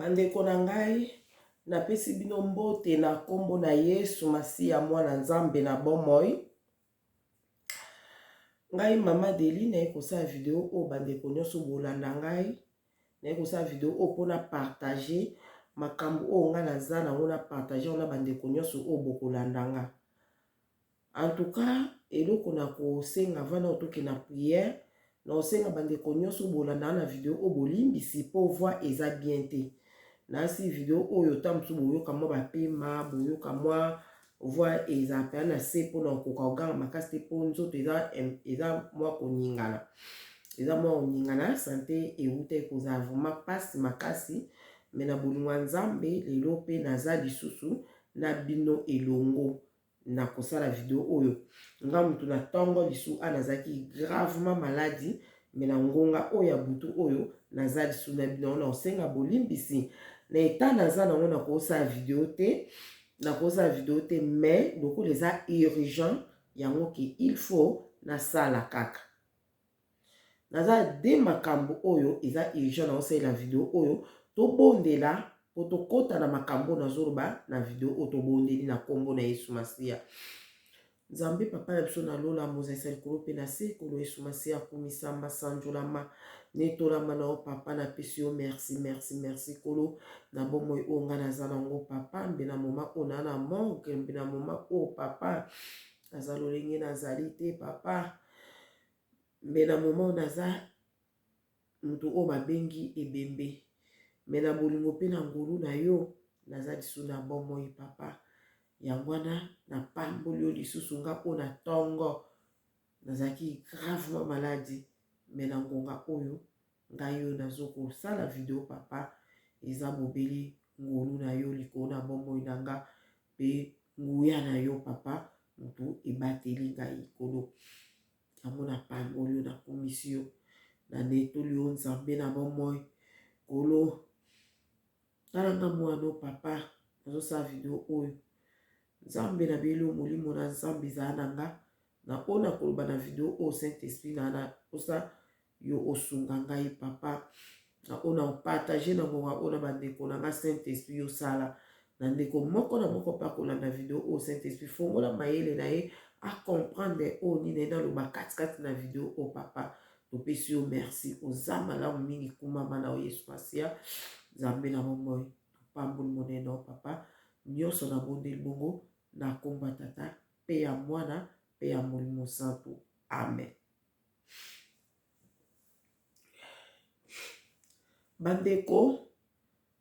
Bandeko na ngai, napesi bino mbote na kombo na Yesu Masiya mwana Nzambe na bomoi. Ngai mama Deli na ekosala video o bandeko nyonso bolanda ngai. Na ekosala video o pona partager makambo o nga naza nango na partager na bandeko nyonso o bokolanda nga. En tout cas, eloko na kosenga vana otoke na prière, na osenga bandeko nyonso bolanda na video o bolimbisi po voir eza bien te. Na si video oyo tamsu boyoka mwa bapema boyoka mwa voir eza pe na se pona koka oganga makasi te po nzoto eza mwa koningana. Eza mwa oningana santé euta kozala vraiment pasi makasi me na bolingo Nzambe lelo pe naza lisusu na bino elongo na kosala video oyo. Nga mutu na tongo lisu anazaki gravement maladi me na ngonga oya butu oyo naza lisu na bino na osenga bolimbisi. Na eta naza nango na kosa video te mais loko leza urgent yango ki il faut na sala kaka. Naza de makambo oyo eza urgent na osa la video oyo to bondela po to kota na makambo na zoroba na video oyo to bondeli na kombo na Yesu Masiya. Nzambe papa na biso na lola mozesa likolo pe na se kolo Yesu Masiya kumisamba sanjolama netolama na o papa na pesi yo merci kolo na bomoi o nga naza nango papa mbe na moma o na manque mbe na moma o papa naza lolenge nazali te papa mbe na moma o naza mutu o babengi ebembe me na bolingo pe na ngulu na yo naza lisu na bomoi papa yangwana na pamboli yo lisusu nga po na tongo nazaki gravement maladi me na ngonga oyo ngai yo nazoko sala video papa eza bobeli ngolu na yo likolo na bomoi na nga pe nguya na yo papa mutu ebateli ngai likolo yango na pamboli yo na komisi yo na netoli yo Nzambe na bomoi kolo talanga mwano papa nazosala video oyo Nzambe na belo molimo na Nzambe ezala na nga na ona koloba na video o Saint-Esprit na osa yo osunga ngai papa na ona partager na ngonga ona bandeko na nga Saint-Esprit yo sala na ndeko moko na moko pa kolanda video o Saint-Esprit fongola mayele na ye a comprendre o nini na loba kati na video o papa topesi yo merci oza malamu mingi kumama na o Yesu Masiya Nzambe na bomoi topamboli monene o papa nyonso na bondeli bongo na komba tata pe ya mwana pe ya molimo santo amen. Bandeko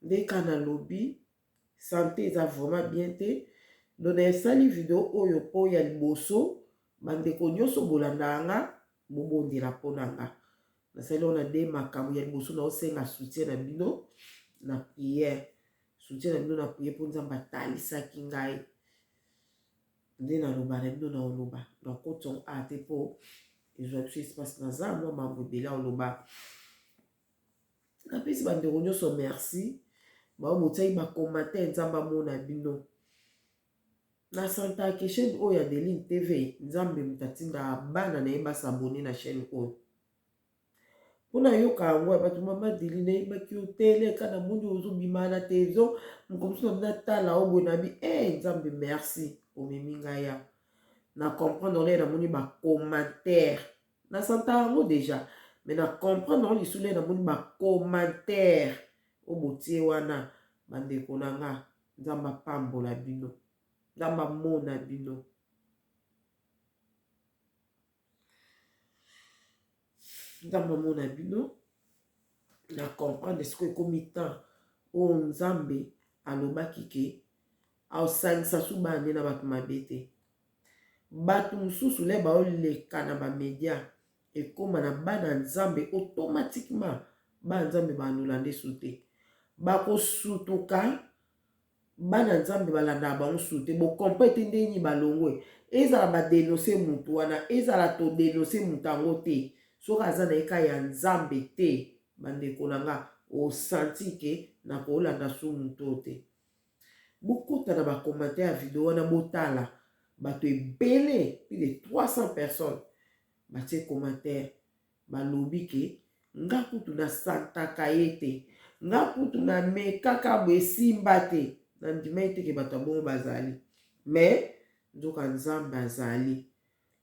ndeka na lobi santé eza vraiment bien te dona esali video oyo po ya liboso bandeko nyonso bolanda nga bobondela mpona nga nasali ona de makambo ya liboso na osenga soutien na bino na prière po Nzambe atalisaki ngai nde naloba na bino na oloba na koton ate po ezwa biso espace naza mwa mambo ebele oloba napesi bandeko nyonso merci baobotiaki bakommentaire Nzambe amona bino na santa ke chaîne oyo ya Deline TV Nzambe mutatinda bana na ye basabone na chaîne oyo mpona yoka yango ya bato mama Deline nayebaki yo teleka na mundi ozobima na televizion mokomosu na bina tala oboye na bi Nzambe merci omemi ngai ya na comprendre ole na moni bacommentaire na santa yango deja me na comprendre ole lisule na moni bacommentaire obotie wana bandeko na nga Nzambe apambola bino Nzambe amona bino Nzambe amona bino na comprendre ce que ekomi temps o Nzambe alobaki ke aosangisa su bane na bato mabe te bato mosusu le baoleka na bamedia ekoma na bana Nzambe automatiquement bana Nzambe bandola nde su te bakosutuka bana Nzambe balanda bango su te bokompo ete ndeni balongwe ezala badenonse mutu wana ezala to denonse mutu yango te soki aza na eka ya Nzambe te bandeko na nga osanti ke na kolanda su mutu te bokota na bakommentaire ya video wana botala bato ebele plus de 300 personnes batie commentaire balobi ke nga kutu na santaka ye te nga kutu na me kaka boye simba te na ndima ete ke bato bongo bazali mais nzoka nzambe azali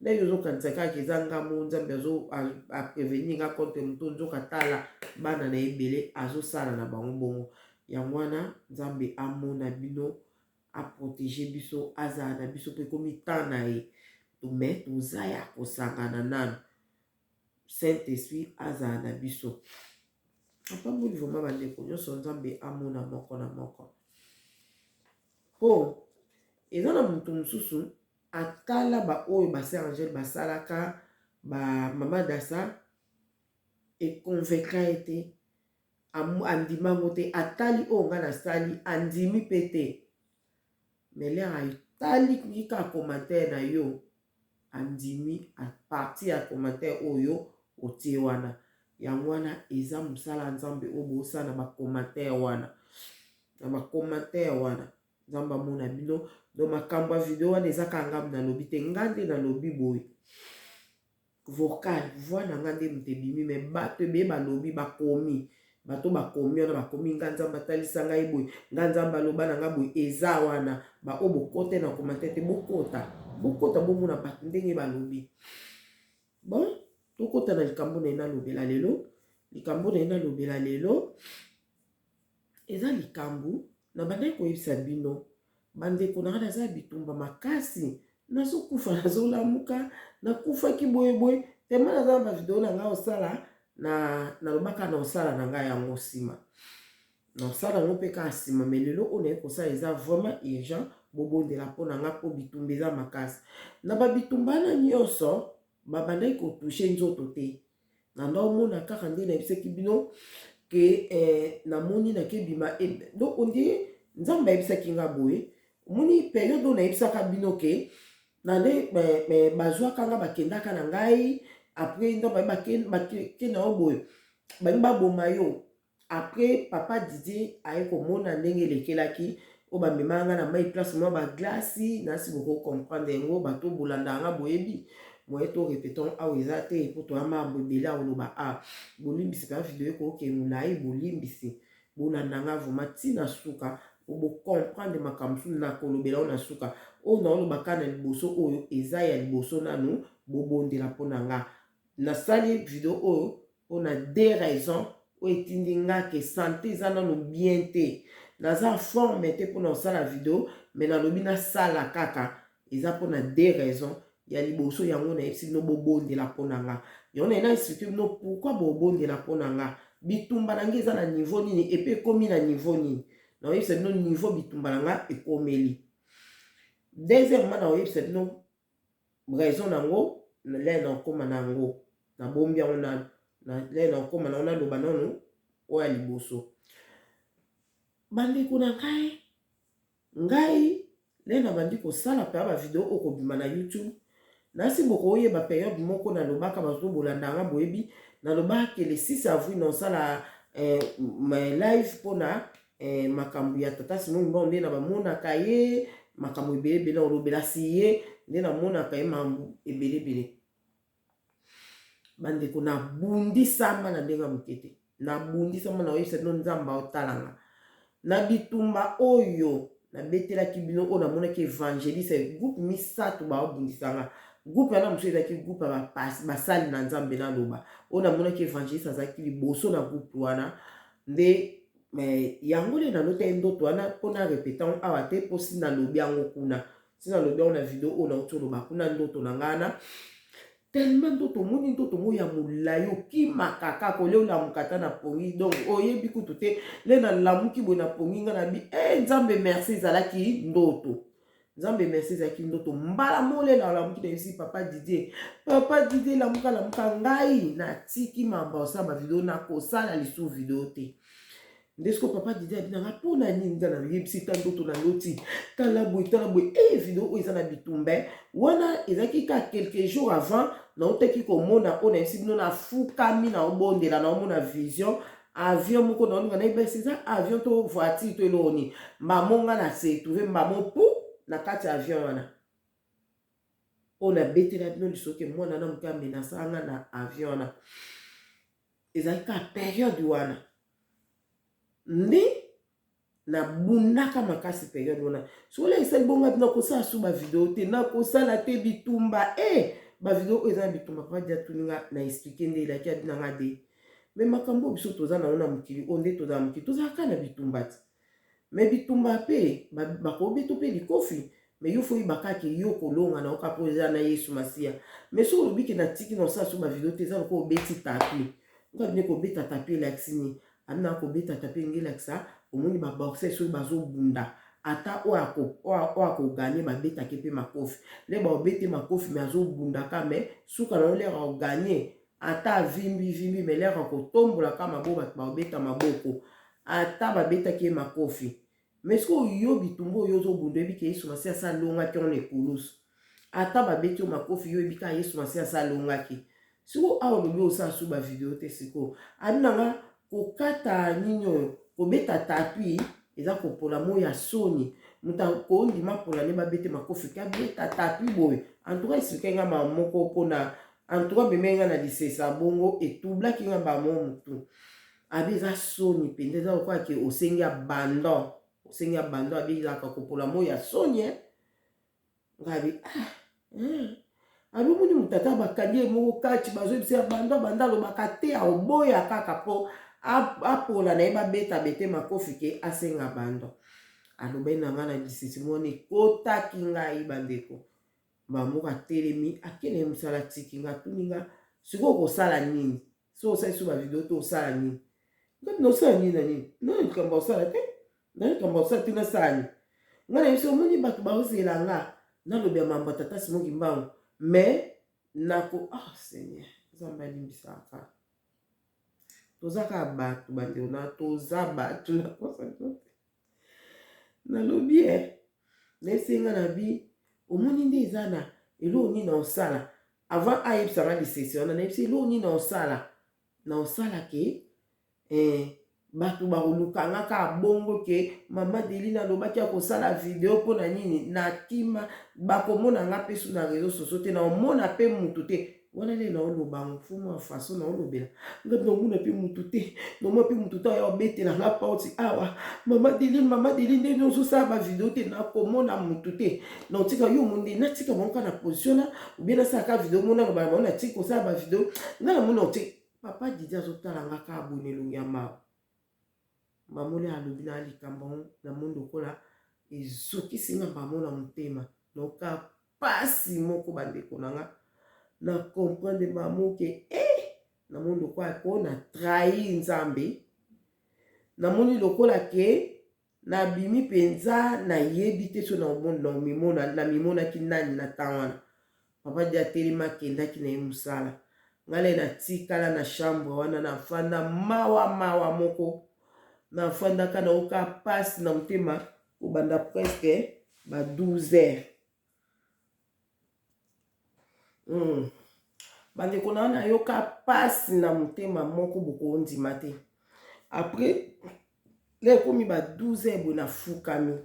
ndenge ozokanisa kaka eza ngambo nzambe aprevenir nga contre moto nzoka tala bana na ebele azosala na bango bongo yango wana nzambe amona bino aprotéger biso azala na biso mpe komi temps na ye me toza ya kosangana nano saint esprit azala na biso apamboli vraimen bandeko nyonso nzambe amona moko na moko mpo eza na moto mosusu atala baoyo baser angele basalaka bamama dasa econvaincra ete andimango te atali oyo nga nasali andimi mpe te melera etali kika commentaire na yo andimi aparti ya commentaire oyo otie wana yango wana eza mosala nzambe oyo bosala na bacommentaire wana nzambe amona bino do makambo ya video wana eza kanga nalobi te nga nde nalobi boye vocal voix na nga nde moto ebimi me bato ebeye balobi bakomi bato bakomi wana bakomi nga nzambe atalisa ngai boye nga nzambe aloba na nga boye eza wana baoyo bokote na commentaire te bokota bomona bato ndenge balobi bon tokota na likambo na ye nalobela lelo eza likambo na bandaki koyebisa bino bandeko na nga naza bitumba makasi nazokufa nazolamuka nakufaki boyeboye tema naza na bavideo na ngai osala nalobaka na osala na ngai yango nsima na osala yango mpe kaka nsima me lelo oyo naye kosala eza vraiment urgent bobondela mpo na nga mpo bitumba eza makasi na babitumbana nyonso babandaki kotushe nzoto te na ndaomona kaka nde nayebisaki bino ke namoni nakebima donc ondie nzambe ayebisaki nga boye omoni periode oyo nayebisaka bino ke na nde bazwaka nga bakendaka na ngai apres ndo bakenda yo boye bangi baboma yo apres papa Didier aye komona ndenge elekelaki oyo bamemaka nga na mai place mwa baglasi nasi bokocomprendre yango bato bolanda nga boyebi moye to répétons awa eza te po toyama ebele oloba bolimbisi ka video ekoke molai bolimbisi bolanda nga vraimen ntina suka po bocomprendre makambo su na kolobela oyo na suka oyo naolobaka na liboso oyo eza ya liboso nanu bobondela mpo na nga nasali video oyo mpona deux raisons oyo etindi nga ke santé eza nano bien te naza forme te mpona kosala video me nalobi nasala kaka eza mpona deux raisons ya liboso yango nayebisi bino bobondela mpo na nga yango naye na explike bino pourkui bobondela mpo na nga bitumba na ngai eza na niveau nini epe ekomi na niveau nini naoyebisa bino niveau bitumba na nga ekomeli deuxièmement naoyebisa bino raison nango le na okoma na yango nabombi yango le na okoma nango naloba nano oyo ya liboso bandeko na ngai le na bandi kosala mpe bavideo oyo kobima na YouTube nasi bokoyeba periode moko nalobaka bato bolanda nga boyebi nalobaka ke le 6 avril naosala live mpona makambo ya tata Simon Ngbo nde na bamonaka ye makambo ebelebele olobela si ye nde namonaka ye mambo ebelebele bandeko nabundisama na ndenge mokete nabundisama na oyebisa bino nzambe aotalanga na bitumba oyo nabetelaki bino oyo namonaki évangéliste groupe misato baobundisanga groupe wana mosusu ezalaki groupe ya basali na nzambe naloba oyo namonaki évangéliste azalaki liboso na groupe wana nde yango nde nalota ye ndoto wana mpona repetan awa te mpo si nalobi yango kuna si nalobi yango na video oyo nauti oloba kuna ndoto na ngana tellement ndoto omoni ndoto mo ya molai okimaka kaka olie olamuka ata na pongi donc oyebi kutu te le nalamuki boye na pongi nga nabi nzambe merci ezalaki ndoto nzambe merci ezalaki ndoto mbala molela olamuki na yebisi papa Didier lamuka ngai natiki mamba osala bavideo nakosala lisu video te ndesko papa Didier abinanga mpona nini nga na yebisi ta ndoto na loti tala boye video oyo eza na bitumbe wana ezalaki ka quelques jours avant naotaki komona oyo nayebisi bino nafukami naobondela naomona vision avion moko naolinga nayebisi eza avion to voiture to eloni mbamonga na se trouve mbamo pu na kati ya avion wana oyo nabetela bino lisoke mwana na moke amenasanga na avion wana ezalaki ka periode wana nde na bundaka makasi période wana sola esali bonga na kosala su ba video te na kosala te bitumba ba video oyo eza na bitumba papa dia tuninga na expliquer nde elaki abi nanga de me makambo biso toza na ona mokili o nde toza mokili tozalaka na bitumba te me bitumba mpe bakobeto mpe likofi me yo foyi bakaki yo kolonga na oka po eza na Yesu Masiya me so olobi ke na tiki na osala so ba video te eza loko obeti tapi nga bine kobeta tapi elakisi ni amina kobeta tapi ngelakisa omoni ba boxer so bazobunda ata oyo akoganye babetaki mpe makofi le baobete makofi me azobundaka me suka na oleka oganye ata vimbi me leka kotombolaka maboko bato baobeta maboko ata babetaki ye makofi mais siko yo bitumba oyo ozobunda oyebi ke Yesu Masiya asalongaki ona ekulusu ata babeti yo makofi yo oyebi ka Yesu Masiya asalongaki siko awa olobi osala su ba video te siko abi nanga kokata nini oyo kobeta tapi eza kopola mo ya soni muta kondima pola ne babete makofi kabeta tapi boye en tout cas expliquer nga mama moko pona en tout cas bemenga na lisesa bongo etublaki nga bamo mutu abi eza soni pende eza kwa ke osengi abandon abi ezaka kopola mo ya soni ngabi abi moni mutata bakandi moko kati bazoyebisa abandon alobaka te aoboya kaka po apola na ye babeta bete makofi ke asenga bando alobai na nga na lisisi moni ekotaki ngai bandeko bamoka telemi akende mosala tiki nga tuninga sikoyo kosala nini so osalisi ba video to osala nini ngati nosala nini na nini nani likambo osala te nani likambo osala te nasala nini nga na biso omoni bato baozela nga nalobi ya mambo tata Simoki Mbangu me nako Seigneur nzambe alimbisaka tozaka bato bandeko na toza bato na kosa nalobi nesenga na bi omoni nde eza na eloko nini na osala avant ayebisanga lisesi wana nayebisi eloko nini na osala ke bato bakolukanga ka bongo ke mama Deline alobaki akosala video mpo na nini na kima bakomona nga mpe su na réseau sociaux te na omona mpe mutu te wana nde naoloba mfumu ya faso naolobela ngabi naomona mpe mutu te naomona mpe mutu te aya obetela nga pauti awa mama Deline nde ozosala ba video te nakomona mutu te na otika yo monde natika bango na position na obie nasalaka video mona lobala bango natika kosala ba video nga namona ote papa Didi azotala nga ka abone elongi ya mawa mamole alobi na likambo na mondo kola ezokisi nga bamo na motema noka pasi moko bandeko na nga na comprendre mamo ke na mondo kwa ko na trahir nzambe na moni lokola ke na bimi penza na yebi te so na mondo na mimona ki nani na tawana papa dia telema kendaki na musala ngale na tikala na chambre wana na fanda mawa moko na fanda kana oka passe na motema kobanda presque ba 12 heures bandeko na wana yoka passe na motema moko boko ndima te après le komi ba 12 heures bona fukami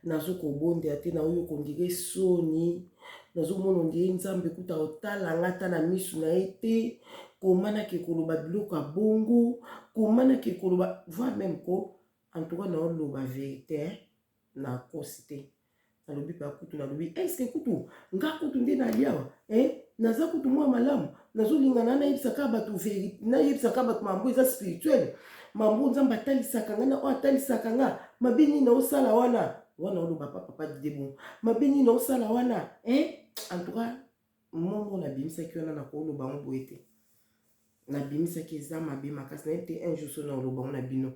nazo kobonde te na oyo kondire soni nazo mona ndie nzambe kuta otala ngata na misu na ete komana ke koloba biloko bongo komana ke koloba voire même ko en tout cas na oloba vérité na kosite nalobi pa kutu nalobi est-ce que kutu nga kutu nde na liawa naza kutu mwa malamu nazo lingana na yebisaka bato vérité na yebisaka bato mambo eza spirituel mambo nzambe atalisaka nga na o atalisaka nga mabini na osala wana oloba papa Didebo mabini na osala wana en tout cas momo na bimisaki wana na koloba ngo boete na bimisaki eza mabe makasi na ete un jour so na oloba na bino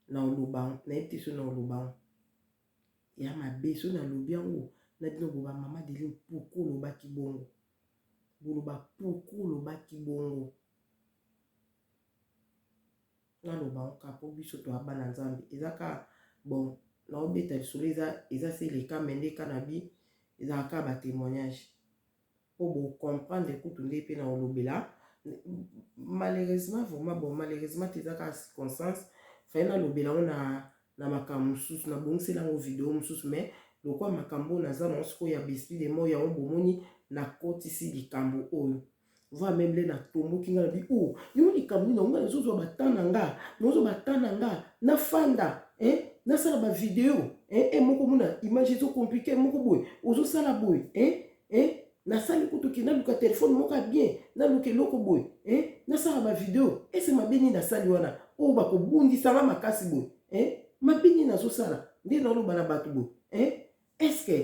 na oloba na ete so na oloba ya mabe so na lobi yango na bino boba mama Deline pourquoi olobaki bongo boloba pourquoi olobaki bongo na loba ka po biso to abana nzambe ezaka bon na obeta lisolo eza se le cas mende kanabi ezaka ba témoignage po bo comprendre kutu nde pe na olobela malheureusement vraiment bon malheureusement ezaka circonstance fa na lobela na makambo mususu na bongisela ngo video mususu mais lokwa makambo naza na siko ya besprit de mo ya bomoni na kotisi likambo oyo va même les na tombo ki nga bi oh yo likamni na nga zo batana nga nozo batana nga na fanda na sala ba vidéo moko mona image zo compliqué moko boy ozo sala boy na sali kutu ki na luka téléphone moko bien na luka loko boy na sala ba vidéo c'est mabini na sali wana o ba ko bundisa nga makasi boy mabini na zo sala ndi na lo bana batu boy est-ce que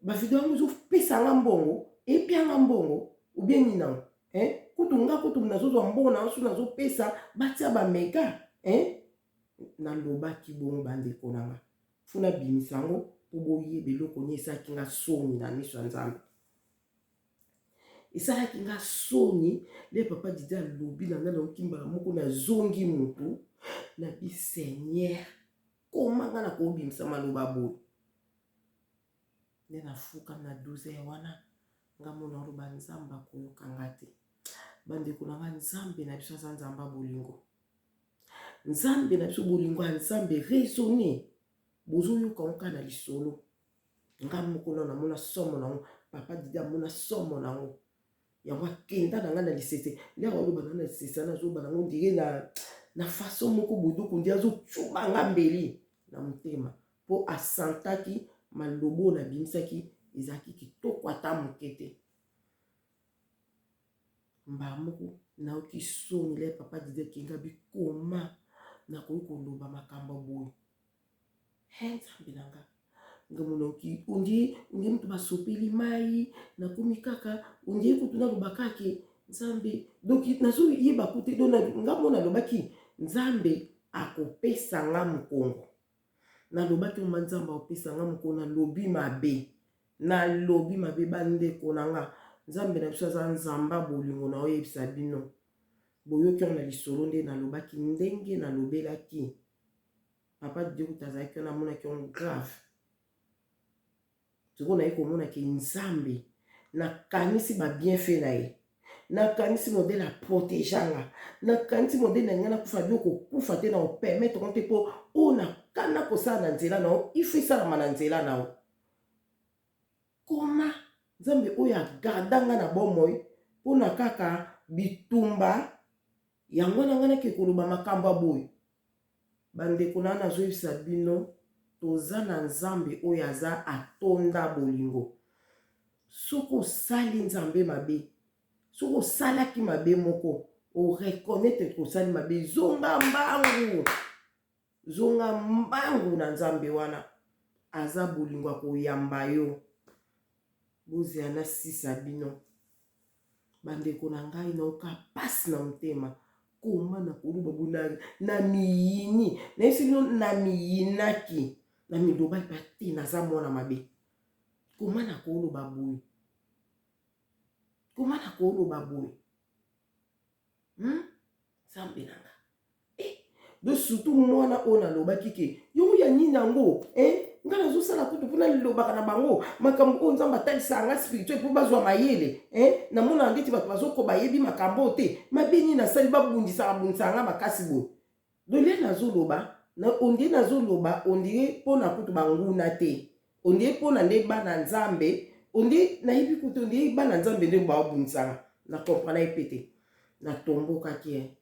ba vidéo mo zo pesa nga mbongo pia nga mbongo ou bien nina kutunga kutunga nazo mbongo na so nazo pesa batia ba mega na loba ki bongo bande konanga funa bimisango po boye beloko nyesa kinga soni na miso nzambe isala kinga soni le papa dida lobi na ngana okimba moko na zongi mutu na bi seigneur koma ngana ko bimisa maloba bo na fuka na 12 wana ngamona loba nzamba koyokanga te bandeko na nga nzambe na biso aza nzamba bolingo nzambe na biso bolingo ya nzambe raisonné bozoyoka oka na lisolo nga moko na mona somo nango papa didi amona somo nango yango akenda na nga na lisese lero oloba na lisese nazoba nango ndire na façon moko bodoko ndi azocuba nga mbeli na motema mpo asantaki malobo na bimisaki ezalaki kitoko ata moke te mbala moko naoki soni le papa didi akenga bikoma nakoki koloba makambo boye nzambe na nga ngamonoki ondie mutu basopeli mai nakomi kaka ondie kutu nalobaka ke nzambe donc nazoyeba kute do ngamona nalobaki nzambe akopesa nga mokongo nalobaki oma nzambe akopesa nga mokongo nalobi mabe bandeko na nga nzambe na biso aza nzamba bolingo na oyebisa bino boyoki na lisolo nde nalobaki ndenge nalobelaki papa de Dieu azalaki na mona ki on grave toko na yeko mona ki nzambe na kanisi ba bienfait na ye na kanisi modèle a protégeanga na kanisi modèle na ngana kufa bioko kufa te na o permettre on te po o na kana ko sa na nzela na o ifi sala na nzela na o koma nzambe oya gardanga na bomoi pona kaka bitumba yango na ngana ke koloba makamba boy bandeko na nazoyebisa bino toza na nzambe oyo aza atonda bolingo soki osali nzambe mabe soki osalaki mabe moko oreconnaitre kosali mabe zonga mbangu na nzambe wana aza bolingo akoyamba yo bozela na sisa bino bandeko na ngai naoka pasi na motema koma na koluba buna na miyini na esi bino na miyinaki na miloba pate naza mwana mabe koma na koluba boye nzambe na nga do surtout mwana oyo nalobaki ke yo ya nini yango nga nazosala kutu mpona lilobaka na bango makambo oyo nzambe atalisa nga spirituel mpo bazwa mayele namona ndeti bato bazokoba yebi makambo te mabe nini nasali babundisaka nga makasi boye dolie nazoloba ondie nazoloba ondie mpona kutu banguna te ondie mpona nde bana nzambe ondie nayebi kutu ondie bana nzambe nde babundisaka na comprendre ye pete natombokaki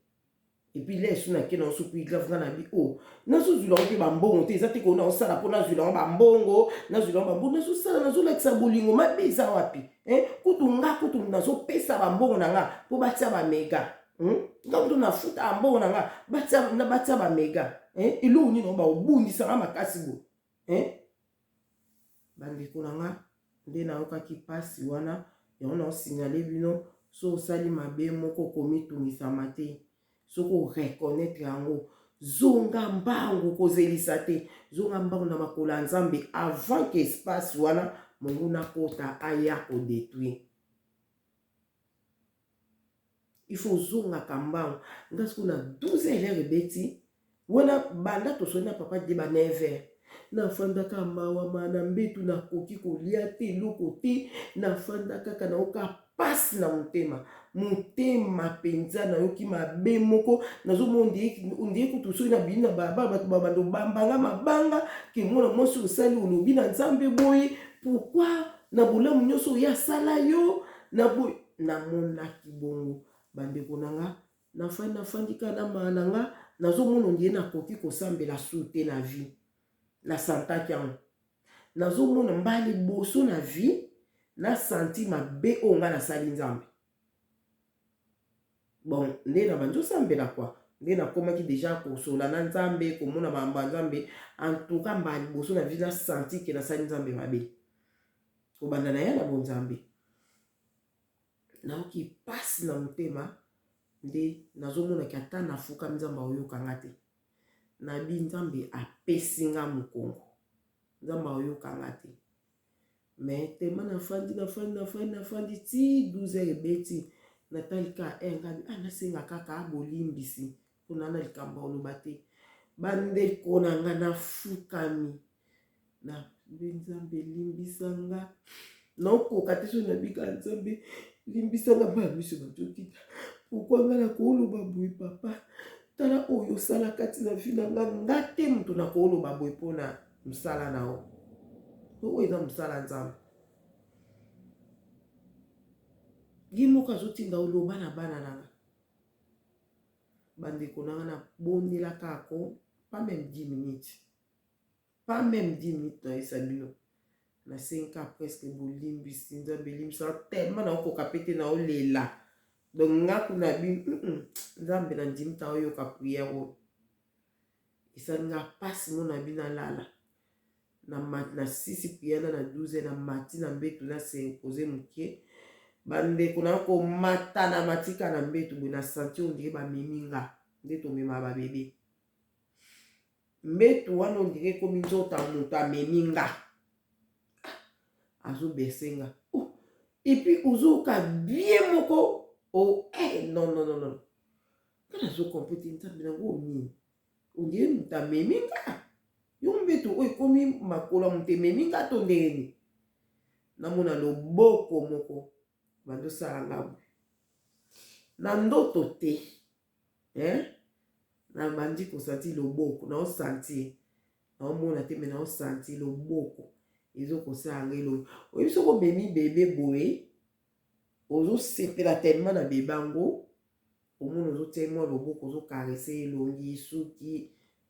epuis lesu nake na osuku grave nga na bi o nazozwila ngo mpe bambongo te eza te kona osala mpo nazwila ngo bambongo nazosala nazolakisa bolingo mabe eza wapi kutu nazopesa bambongo na nga mpo batia bamega nga kutu nafuta bambongo na nga batia bamega eloko nini baobundisa nga makasi bo bandeko na nga nde nayokaki pasi wana yango naosignale bino so osali mabe moko komitungisama te soko reconnaître yango zonga mbangu kozelisa te zonga mbangu na makolo ya nzambe avant que espace wana monguna kota aya kodétruire il faut zonga kambangu nga siko na 12 heures ebeti wana banda tosoni na papa de ba 9 heures nafandaka mawa na mbetu nakoki kolia te eloko te nafandaka kaka naoka pasi na motema penza nayoki mabe moko nazomona ondie kutu soki na bini na balabala bato babando bambanga mabanga ke mwana mwasi osali olobi na nzambe boye pourkui na bolamu nyonso oyo asala yo na boye namonaki bongo bandeko nanga nafandi kana mananga nazomona ndie nakoki kosambela sute na vie na santaki yango nazomona mbali boso na vie na santi mabe oyo nga nasali nzambe bon nde na banzo sambela kwa nde nakomaki deja kosola na nzambe komona mambo ya nzambe en tout cas mbali boso na vie na santi ke nasali nzambe mabe kobanda na ya na bonzambe naoki pasi na motema nde nazomonaki ata nafuka nzambe oyokanga te nabi nzambe apesi nga mokongo nzambe oyokanga te mais tema nafandi ti 12 ebeti natalika ngabi nasenga kaka abolimbisi mpona na likambo oloba te bandeko na nga nafukami na nzambe limbisanga naokoka te so nabika nzambe limbisanga baya miso batokita pourkui nga nakoloba boye papa tala oyo osala kati na vi na nga te moto nakoloba boye mpona mosala na yo oyo eza mosala nzambe ye moko azotinda oloba na bana nanga bandeko nanga nabondelaka ako pas même 10 minutes na esa bino na 5 ans presque bolimbisi nzambe limbisa tellement naokoka pete na olela donc nga kuna bino nzambe na ndimi ta oyoka priere oyo esali nga pasi mona bino alala na sisi priere na 12 na mati na mbetu na se pose mokie bandeko na komata na matika na mbetu boye na santi ondire bamemi nga nde tomema babebe mbetu wana ondire komi nzota moto amemi nga azobese nga epuis ozoka bien moko non kana azokomplete nzambe nango omini ondire moto amemi nga yo mbetu oyo ekomi makolo moto ememi nga to ndeni namona loboko moko bandosala nga boye na ndoto te na bandi kosanti loboko naosanti naomona te me naosanti loboko ezokosala nga elongi oyebi soko omemi bebe boye ozosepela tellement na bebe yango omona ozotia mwa loboko ozokarese elongi suki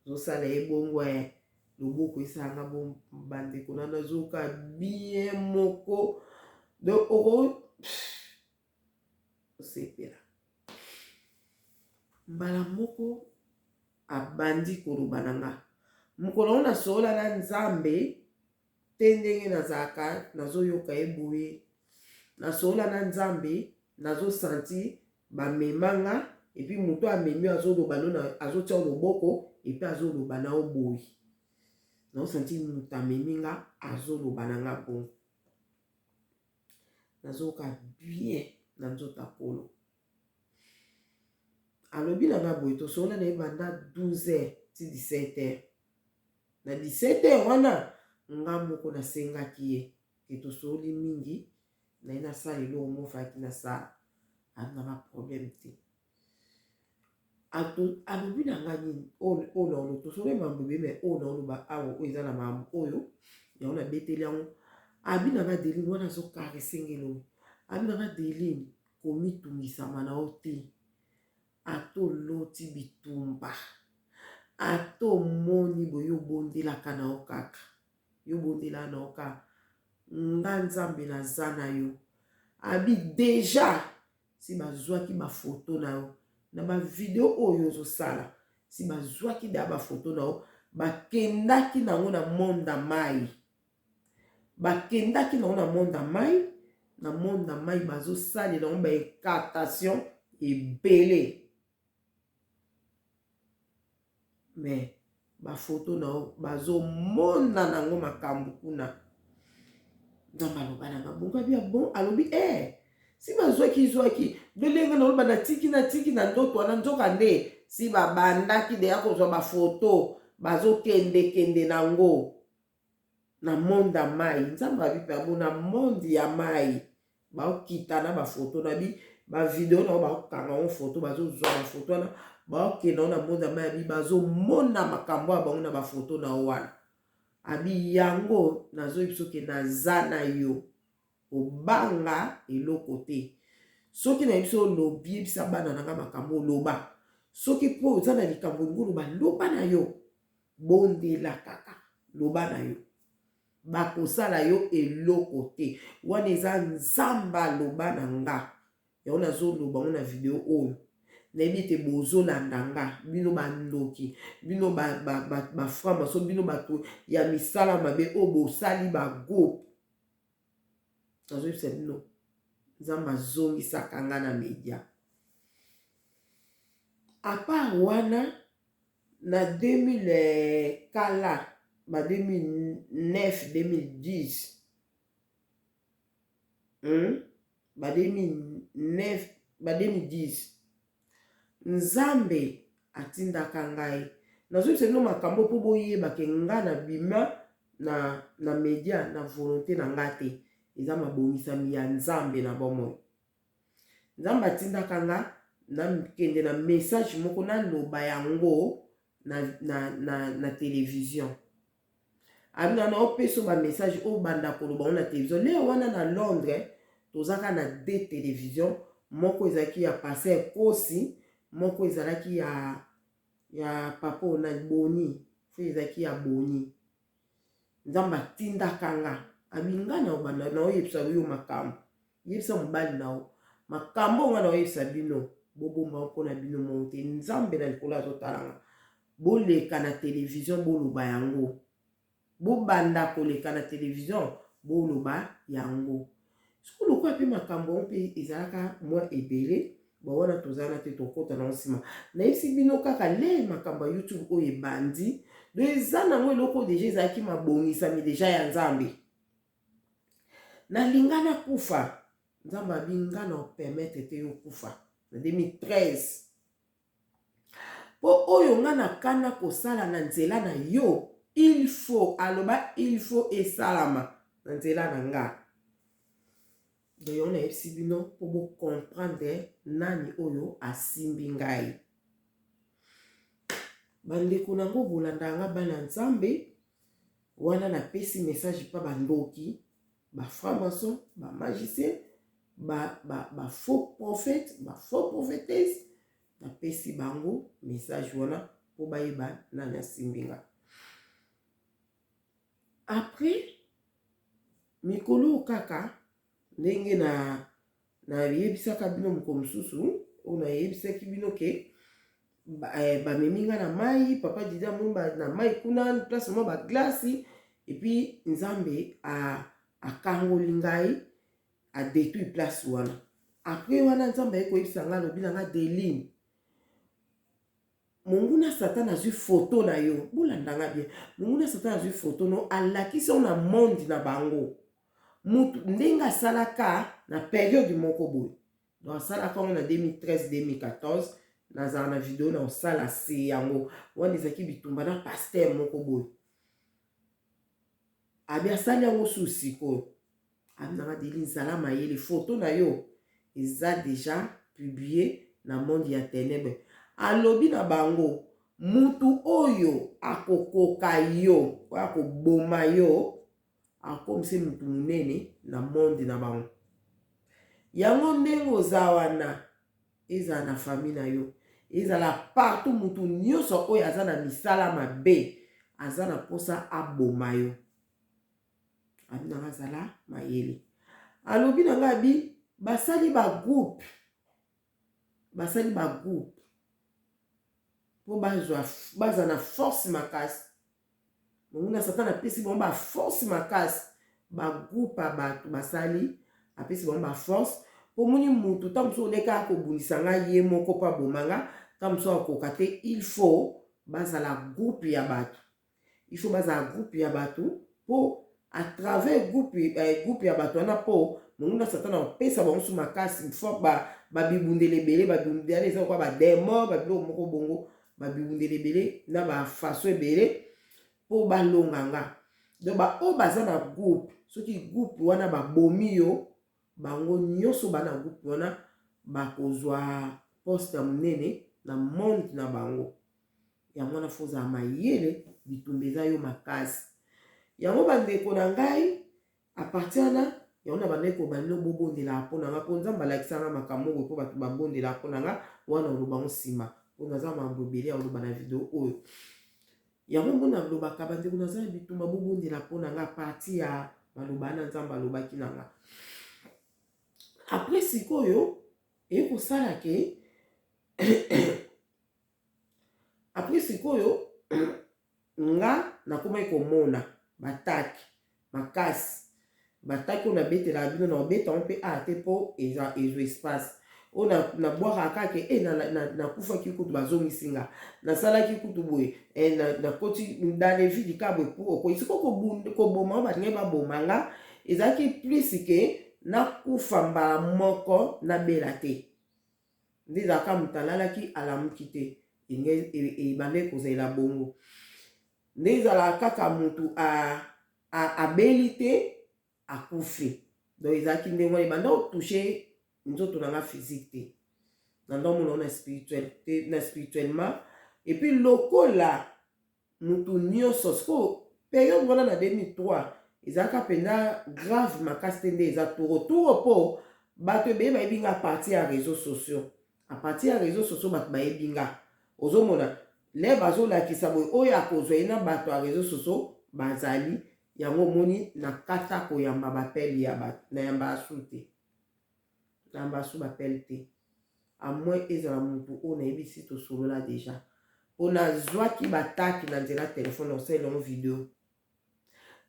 ozosala ebongo loboko esalanga bo bandeko nana ozoka bien moko donc osepela mbala moko abandi koloba na nga mokolo ngo nasola na nzambe te ndenge nazalaka nazoyoka eboye nasola na nzambe nazosanti bamemanga epuis moto amemi azoloba azotia loboko epuis azoloba na oboye naosanti moto amemi nga azoloba na nga bongo nazoka bien na nzota polo alobi na nga boye tosola na ebanda 12h ti 17h na 17h wana nga moko nasengaki ye ke tosoli mingi naye nasala eloko mofaki nasala ana baproblème te alobi na nga nini oyo naolo tosoli mambo ebeme oyo naoloba awa oyo eza na mambo oyo yango nabeteli yango abi na nga delini wana azokaresengelo abi na nga delini komitungisama na yo te atoloti bitumba atomoni boye obondelaka na yo kaka yobondela na yo kaka nga nzambe naza na yo abi deja si bazwaki bafoto na yo na bavideo oyo ozosala si bazwaki da bafoto na yo bakendaki nango na monda mai na monda mai bazosalela yango baincantation ebele mais bafoto na yo bazomona nango makambo kuna nzambe aloba nanga bongo abi bon alobi si bazwaki ndolenge naoloba natiki na ndoto wana nzoka nde si babandaki deya kozwa bafoto bazokende nango na monde ya mai nzambe abi mpe abo na monde ya mai baokita na bafoto nabi bavideo nao baokanga ngo foto bazozwa bafoto wana baokenda ngo na monde ya mai abi bazomona makambo ya bango na bafoto na wana abi yango nazoyebi soki naza na yo obanga eloko te soki na biso lobi bisa bana nanga makambo loba soki po oza na likambo ngulu loba na yo bondela kaka loba na yo bakosala yo eloko te wana eza nzamba loba na nga yango nazoloba ngo na video oyo nayebi ete bozolanda nga bino bandoki bino baframa so bino bato ya misala mabe oyo bosali bagroupe nazoyebisa bino nzambe azongisaka nga na media apart wana na 2000 kala ba 2009 2010 ba 2009 ba 2010 nzambe atindaka ngai nazoyebisa bino makambo mpo boyebake nga na bima na media na volonté na nga te eza mabongisami ya nzambe na bomoi nzambe atindaka nga nakende na message moko naloba yango na télévision abina na opesa ba message o banda koloba na télévision leo wana na Londres tozaka na 2 télévision moko ezalaki ya Pasteur Kosi moko ezalaki ya papa na Boni fe ezalaki ya Boni nzamba tindaka nga abinga na obanda na oyebisa yo makambo yebisa mobali nao makambo nga na oyebisa bino bobomba mpona bino monte nzambe na likolo azotalanga boleka na télévision boloba yango bobanda koleka na télévision boloba yango sikolo kwa pe makambo mpe ezalaka mwa ebele bawana tozana te tokota na nsima nayebisi bino kaka le makambo ya YouTube oyo ebandi do eza nango eloko deja ezalaki mabongisami deja ya nzambe nalingana kufa nzambe abinga na opermettre te yo kufa na 2013 po oyo nga nakana kosala na nzela na yo il faut aloba il faut esalama na nzela na nga doyo nayebisi bino po bocomprendre nani oyo asimbi ngai bandeko nango bolanda nga bana nzambe wana napesi message pa bandoki baframason bamagicien bafaux prophète bafaux prophétesse napesi bango message wana po bayeba nani asimbi nga après mikolo kaka ndenge na yebisaka bino moko mosusu oyo nayebisaki bino ke bamemi nga na mai papa dida momba na mai kuna place mwa baglasi epuis nzambe akangoli ngai adétruit place wana après wana nzambe ayekoyebisa nga alobi na nga Deline monguna satan azwi foto na yo bolandanga bien monguna satan azwi foto no alakisi yo na monde na bango mutu ndenge asalaka na période moko boye donc asalaka ngo na 2013-2014 nazala na video na osala se yango wana ezalaki bitumba na paster moko boye abi asali yango susikoyo abi nanga Deline nzala mayele foto na yo eza deja publié na monde ya ténèbre alobi na bango mutu oyo akokoka yo oyo akoboma yo akomisi mutu munene na monde na bango yango ndenge oza wana ezala na famille na yo ezala partout mutu nyonso oyo aza na misala mabe aza na posa aboma yo abi nanga zala mayele alobi na nga abi basali bagroupe po baza na force makasi monguna satan apesi bango baforce makasi bagroupe ya bato basali apesi bango baforce po moni mutu ta mosu oleka akobundisa ngai ye moko mpo aboma nga ta mosu akoka te il faut bazala groupe ya bato po à travers groupe ya bato wana po monguna satan apesa bango su makasi fo babibundela ebele babibundela eza kwa bademo babiloko moko bongo babibundela ebele na bafaso ebele po balonga nga donc oyo baza na groupe soki groupe wana babomi yo bango nyonso bana groupe wana bakozwa poste ya monene na monde na bango yango wana fo ozala mayele bitumba eza yo makasi yango bandeko na ngai apartir na yango na bandeko bando bobondela mpona nga mpo nzambe alakisanga makambo oyo mpo bato babondela mpona nga wana oloba ngo nsima mpo naza mambo ebele ya oloba na video oyo yango mpo nalobaka bandeko naza na bitumba bobondela mpona nga parti ya maloba na nzambe alobaki na nga apres sikoyo ekosala ke apres sikoyo nga nakomaki komona bataki makasi bataki oyo nabetela bino na obeta mpe te mpo ezwa espace oyo nabwaka kake nakufaki kutu bazongisinga nasalaki kutu boye nakoti dans les vies du kabwe po okoyisi koboma batingai baboma nga ezalaki plus ke nakufa mbala moko nabela te nde ezalaka moto alalaki alamuki te ebande kozala bongo nde ezalaka kaka motu abeli te akufi donc ezalaki ndenge wana ebanda otouche nzoto nanga physique te na ndomona na spirituellement et puis lokola mutu nyonso siko période wana na 2003 ezalaka mpenza grave makasi te nde eza toro mpo bato ebeye bayebi nga parti ya réseaux sociaux a partir ya réseaux sociaux bato bayebi nga ozomona le bazolakisa boye oyo akozwa ye na bato ya réseaux sociaux bazali yango omoni nakata koyamba bapele ya bato nayamba asu te nayamba asu bapele te amoi ezala motu oyo nayebisi tosolola deja mpo nazwaki bataki na nzela telefone osalelongo video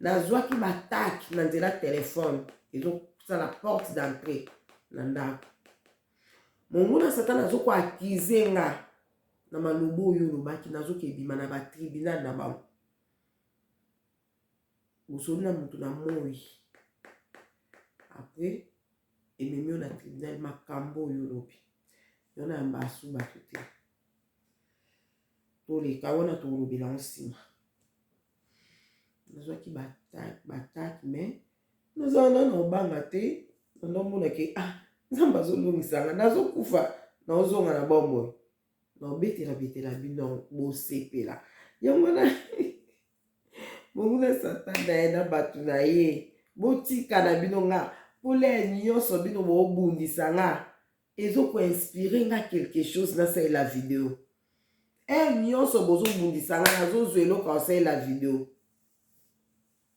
nazwaki bataki na nzela telefone ezosala porte d'entrée na ndako monguna satana azokoakize nga na maloba oyo olobaki nazokebima na batribunal na bango osoli na motu na moi apres ememi yo na tribunal makambo oyo olobi yo na yamba asu bato te toleka wana tolobela nsima nazwaki bataki me nazala nana obanga te nandomonake nzambe azolongisanga nazokufa naozonga na bomoi naobetela bino bosepela yango na monguna satana ye na bato na ye botika na bino nga pole nyonso bino boobundisa nga ezokoinspire nga quelque chose nasalela video nyonso bozobundisa nga nazozwa eloko asalela video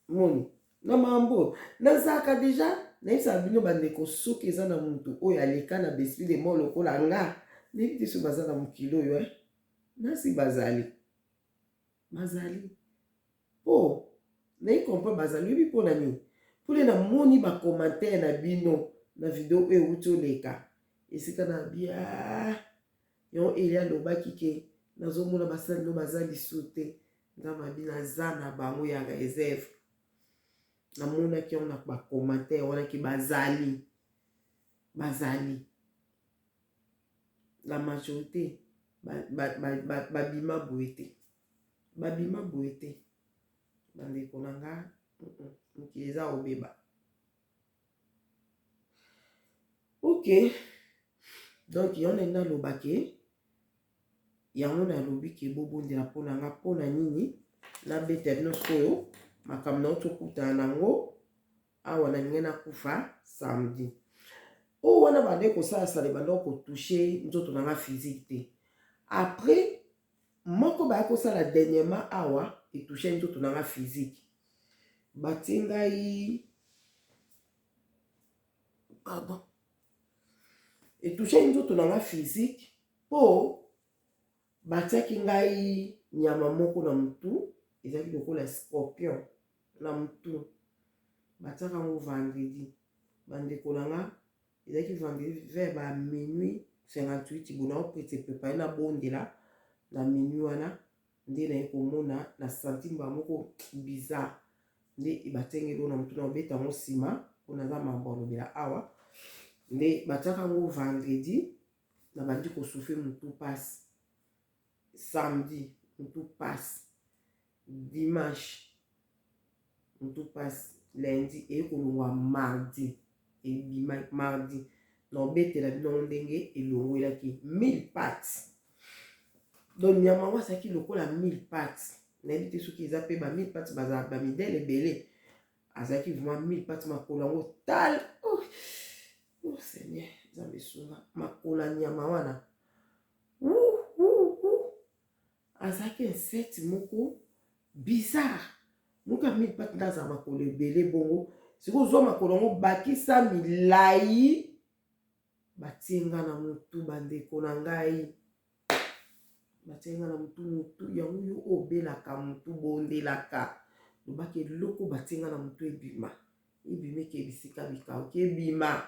moni na mambo nazalaka deja nayebisaka bino bandeko soki eza na motu oyo aleka na besprit de mort lokola nga nayebi te so baza na mokili oyo nasi bazali mpo nayi kompre bazali oyebi mpo na nini mpone namoni bakommentaire na bino na video oyo euti oleka esika na bia yango elia alobaki ke nazomona basali no baza lisu te nzambe naza na bango ya réserve namonaki yango na bakommentaire wanaki bazali la majorité babima boye te bandeko na nga mokili eza obeba ok donc yango nde nalobake yango nalobi ke bobondela mpona nga mpona nini nabeta bino soyo makambo na otokutana nango awa na ninge nakufa samedi oyo wana bande kosalasala banda kotouche nzoto na nga physique te après moko baya kosala dernièrement awa etouche nzoto na nga physique batie ngai pardon etouche nzoto na nga physique mpo batiaki ngai nyama moko na mutu ezalaki lokola scorpion na mutu batiaka yango vendredi bandeko na nga ezalaki vendredi vers ba minuit 58 bona opete prepare na bondela na minuit wana nde naye komona na sentimba moko bizarre nde batengeli na mutu na obeta yango nsima mpo naza mambo alobela awa nde batiaka yango vendredi na bandi kosouffle mutu pasi samedi mutu pasi dimanche mutu pasi lundi ekolongwa mardi ebima mardi na obetela bino ndenge elongwelaki 1000 pattes donc nyama yango azalaki lokola 1000 pattes nayebi te soki eza mpe ba 1000 pattes bazala bamidele ebele azaki vraiment 1000 pattes makolo yango tal. Oh Seigneur, Nzambe sunga makolo nyama wana. Azaki insecte moko bizarre. Muka 1000 pattes ndaza makolo ebele bongo. Siko zo makolo yango bakisa milai. Batienga na mutu bandeko na ngai. Batienga na mutu yango yo obelaka mutu bondelaka. Lobaki eloko batienga na mutu ebima. Ebime ke bisika bikao ke ebima.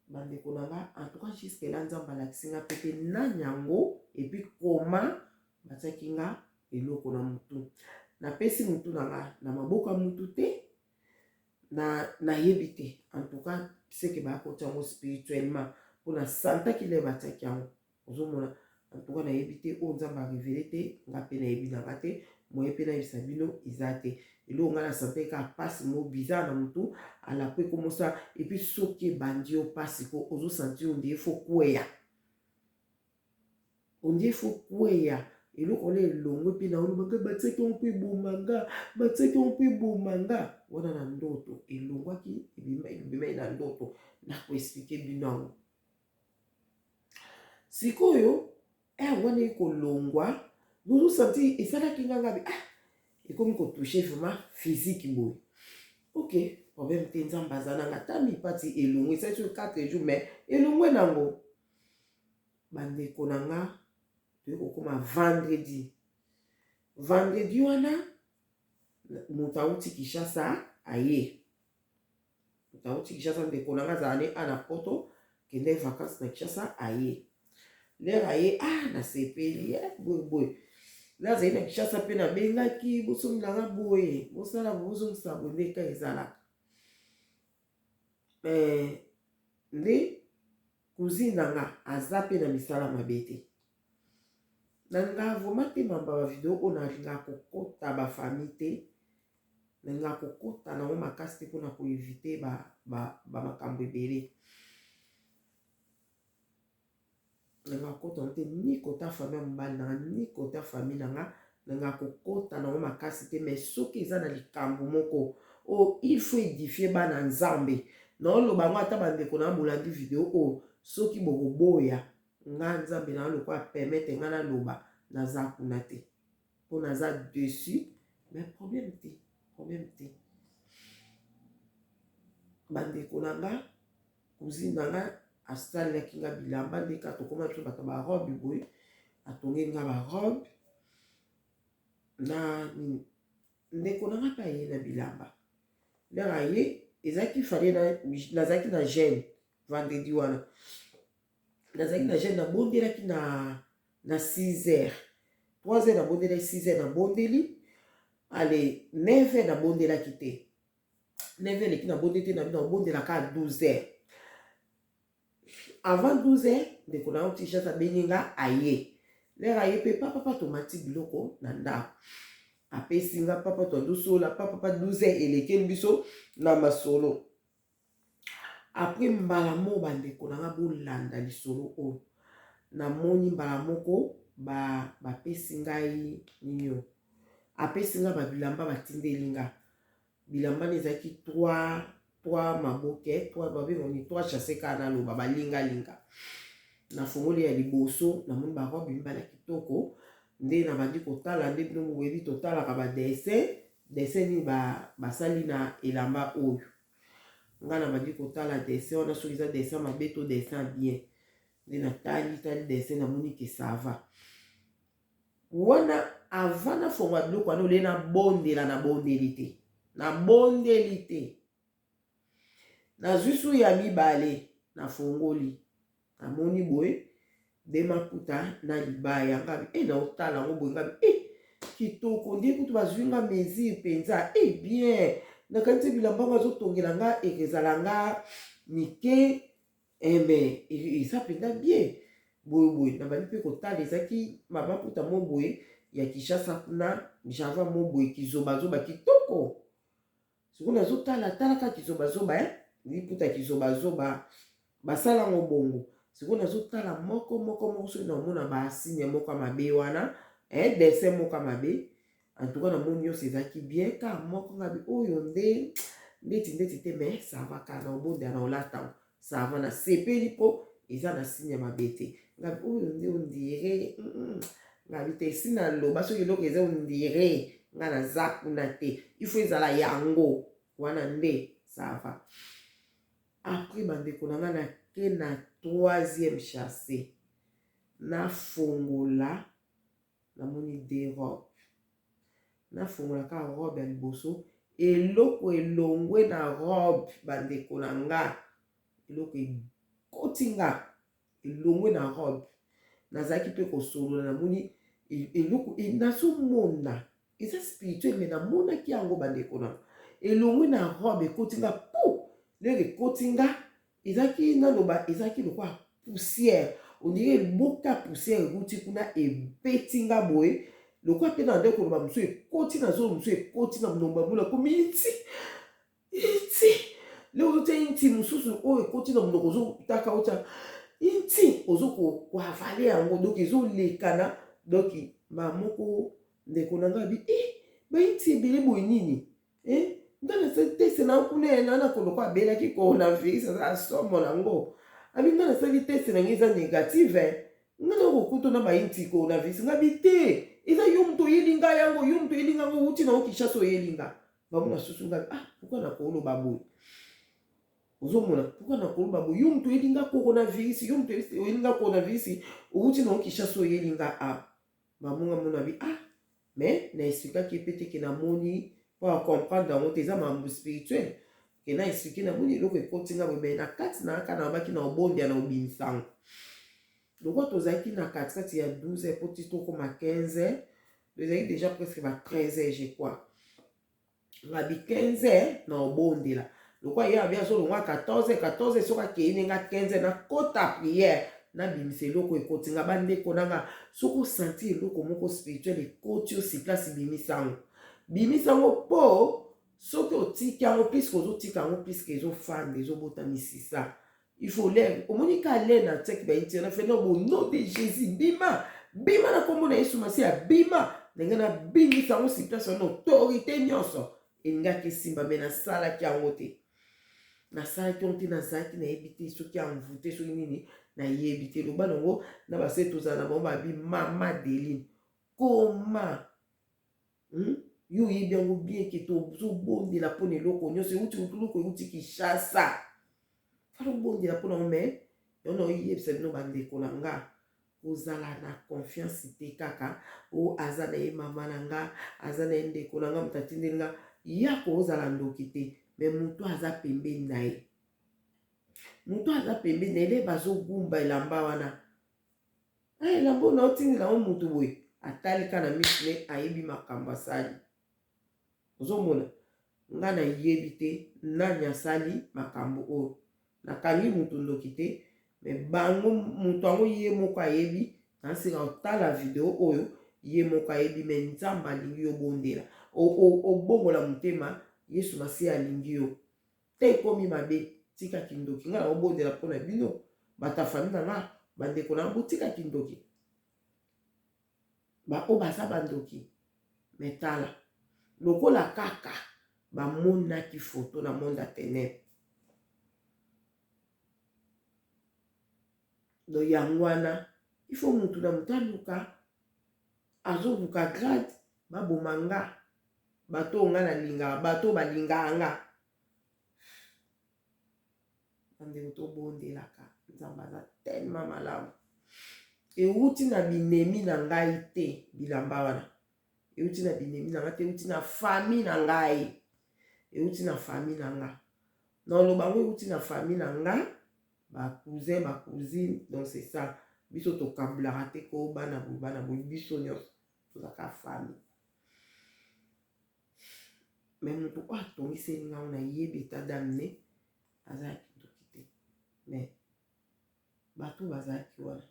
Bandeko na nga, en tout cas jusque là nzamba lakisinga pepe na nyango et puis koma batiaki nga eloko na mutu. Na pesi mutu na nga na maboka mutu te na yebi te. En tout cas c'est que ba koti yango spirituellement pour na santa ki le batiaki yango. Ozomona en tout cas na yebi te o nzamba révélé te nga pe na yebi na nga te moye pe na yebisa bino izate. Elo nga na santé ka passe mo bizarre na mutu ala pe komosa et puis soki bandi o passe ko ozo sentir on dit faut kweya. On dit faut kweya. Elo kole longo pe na oluba batseki on pe bomanga, batseki on pe bomanga. Wana na ndoto elongwa ki ebima na ndoto na ko expliquer bino. Sikoyo wana iko longwa, vous sentez et ça la kinga ngabi et comme qu'on touche vraiment physique boy. OK, problème te nzamba zana nga tami pati elongwe ça sur 4 jours mais elongwe nango. Bande konanga to koma vendredi. Vendredi wana mutauti Kishasa aye. Mutauti Kishasa nde konanga zane ana poto kende vacances na Kishasa aye. L'air aye na sepeli boy. Là c'est une Kishasa pe na bengaki bosom na boye. Bosala bosom sabone ka ezala. Nde cousine nga azape na misala mabete. Nanga vomate mamba video on a ringa kokota ba famille te. Nanga kokota na makasi te pona ko éviter ba makambo ebele. Nanga kota nte ni kota famille mbali na ni kota famille nanga nanga kokota na makasi te mais soki eza na likambo moko il faut édifier bana nzambe. Non lo bango ata bandeko na bolandi video soki bokoboya nga nzambe na lo kwa permettre nga na loba naza kuna te po naza dessus mais problème te bandeko na nga cousine na nga asalaki nga bilamba ndeka tokoma to bato ba robe boy atongi nga ba robe na ndeko na nga pa ye na bilamba lera ye ezaki fallait nazaki na jeune vendredi wana nazaki na jeune na bondelaki na 6h 3h na bondeli 6h na bondeli allez 9h na bondelaki te 9h leki na bondeli na bondelaka à 12h avant 12h ndeko na t-shirt abeninga aye lera ye pe papa tomati biloko na ndako apesi nga papa to dosola papa 12h eleke biso na masolo après mbala mo bandeko na nga bolanda lisolo o na moni mbala moko bapesi ngai nini apesi nga babilamba batindeli nga bilamba ezalaki 3 maboke 3 babengoni 3 chasse kana loba balinga na fongoli ya liboso na moni barobe mbala kitoko nde na bandi kotala nde bino moyebi totalaka ba dessin ni basali na elamba oyo nga na bandi kotala dessin wana soki eza dessin mabe to dessin bien nde na tali dessin na moni ke ça va wana avant na fonga biloko wana ole na bondela na bondeli te na zusu ya mibale na fongoli na moni boye de maputa na libaya ngabi na otala ngo boye ngabi kitoko ndie kutu bazwinga mesure penza bien na kanti bilamba bazotongela nga ekezala nga mike mais eza penza bien boye na bali pe kotala ezaki maputa mo boye ya Kishasa kuna java mo boye kizobazoba kitoko siko nazotala talaka kizobazoba liputa kizobazoba basala ngo bongo siko nazotala moko soki naomona basigne moko mabe wana dessin moko mabe en tout cas na moni nyonso ezalaki bien ka moko ngabi oyo ndeti te mais ça va kana obonda na olata ça va na sepeli po eza na signe ya mabe te ngabi oyo nde ondire ngabi te si na loba soki eloko eza ondire nga naza kuna te il faut ezala yango wana nde ça va. Après bandeko na nga nake na 3e chassé nafongola namoni de robe nafongola ka robe ya liboso eloko elongwe na robe bandeko na nga eloko ekoti nga elongwe na robe nazalaki mpe kosolola namoni eloko nazomona eza spirituel me namonaki yango bandeko na elongwe na robe ekoti nga po lelo ekoti nga ezalaki naloba ezalaki lokwa poussière ondire boka poussière ekuti kuna ebeti nga boye lokwa mpe na nde koloba mosu ekoti na zolo mosu ekoti na monomba mula komi iti lelo ozotia inti mosusu oyo ekoti na monoko ozotaka otya inti ozokoavale yango donc ezolekana donc bamoko ndeko na nga bi bainti ebele boye nini ndana tese na kuna na kolokwa abelaki coronavirus aza asomo nango abi nga nasali teste na ngai eza négative nga na kokuta na bainti coronavirus nga bi te eza yo moto oyeli nga yango yo moto oyeli nga ngo uti na okishasa oyeli nga bamona susu nga pourquoi na koloba boye ozomona pourquoi na koloba boye yo moto oyeli nga coronavirus yo moto oyeli nga coronavirus uti na okishasa oyeli nga bamonga mona bi mais na expliquaki pe te ke na moni pour comprendre yango te eza mambo spirituel ke na expliqué na moni eloko ekoti nga boye na kati na aka na baki na obondia na obimisango lokwa tozalaki na katikati ya 12 po ti tokoma 15 tozalaki déjà presque ba 13 je crois nga bi 15 na obondela lokwa ye abi azolongwa 14 soki akei nenga 15 na kota prière nabimisa eloko ekoti nga bandeko nanga soki osanti eloko moko spirituel ekoti osi place bimisango po soki otiki yango puisque ozotika yango puisque ezofanda ezobota misisa il faut l'air omoni ka l'air na teki bainti na fena au nom de Jésus bima na kombo na Yesu Masiya bima ndenge na bimisa yango si place na autorité nyonso engaki simba me nasalaki yango te nasalaki yango te nazalaki nayebi te soki amvute soki nini nayebi te loba nango na base tozala na bango babi mama Deline koma yo oyebi yango bien ke tozobondela mpona eloko nyonso euti eloko euti Kinshasa fala obondela mpona ngo me yona oyebisa bino bandeko na nga kozala na confiance te kaka aza na ye mama na nga aza na ye ndeko na nga moto atindeli nga ya kozala ndoki te me moto aza pembeni na ye moto aza pembeni na ye nde bazogumba elamba wana elamba ona otindela ngo moto boye atalika na miso ne ayebi makambo asali ozomona nga nayebi te nani asali makambo oyo nakangi moto ndoki te me bango moto yango ye moko ayebi nasika otala video oyo ye moko ayebi me nzambe alingi yo bondela obongola motema Yesu Masiya alingi yo te ekomi mabe tika kindoki nga na obondela mpona bino bata fami na nga bandeko na ngo tika kindoki o baza bandoki me tala lokola kaka bamonaki foto na monde ya ténèbre do yango wana il faut mutu na mutu aluka azoluka grade baboma nga bato nga nalingaka bato balingaka nga bandeko tobondelaka nzambe aza tellement malamu euti na binemi na ngai te bilamba wana euti na binemi na ngai te euti na famille na ngai euti na famille na nga noloba ngo euti na famille na nga ba cousin ba cousine donc c'est ça biso tokabulaka te ko bana boye biso nyonso tozaka famille me moto oyo atongiseli nga ngo nayebi eta damne azalaki ndoki te me bato bazalaki wana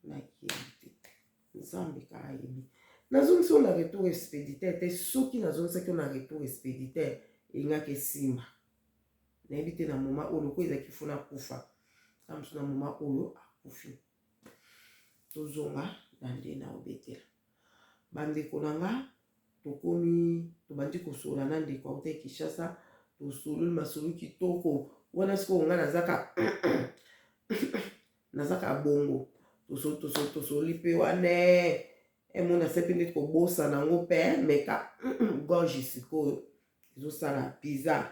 nayebi te nzambe kaka ayebi nazongisi oyo na retour expéditaire te soki nazongisaki oyo na retour expéditaire engaki esimba nayebi te na moma oyo loko ezalaki funa kufa kamso na moma oyo akufi tozonga na nde na obetela bandeko na nga tokomi tobandi kosola na ndeko auta Kinshasa tosololi masolo kitoko wana siko nga nazaka bongo tosoli pe wane emona sepe ndeti kobosa nango pe meka gorge sikoyo ezosala bizarre.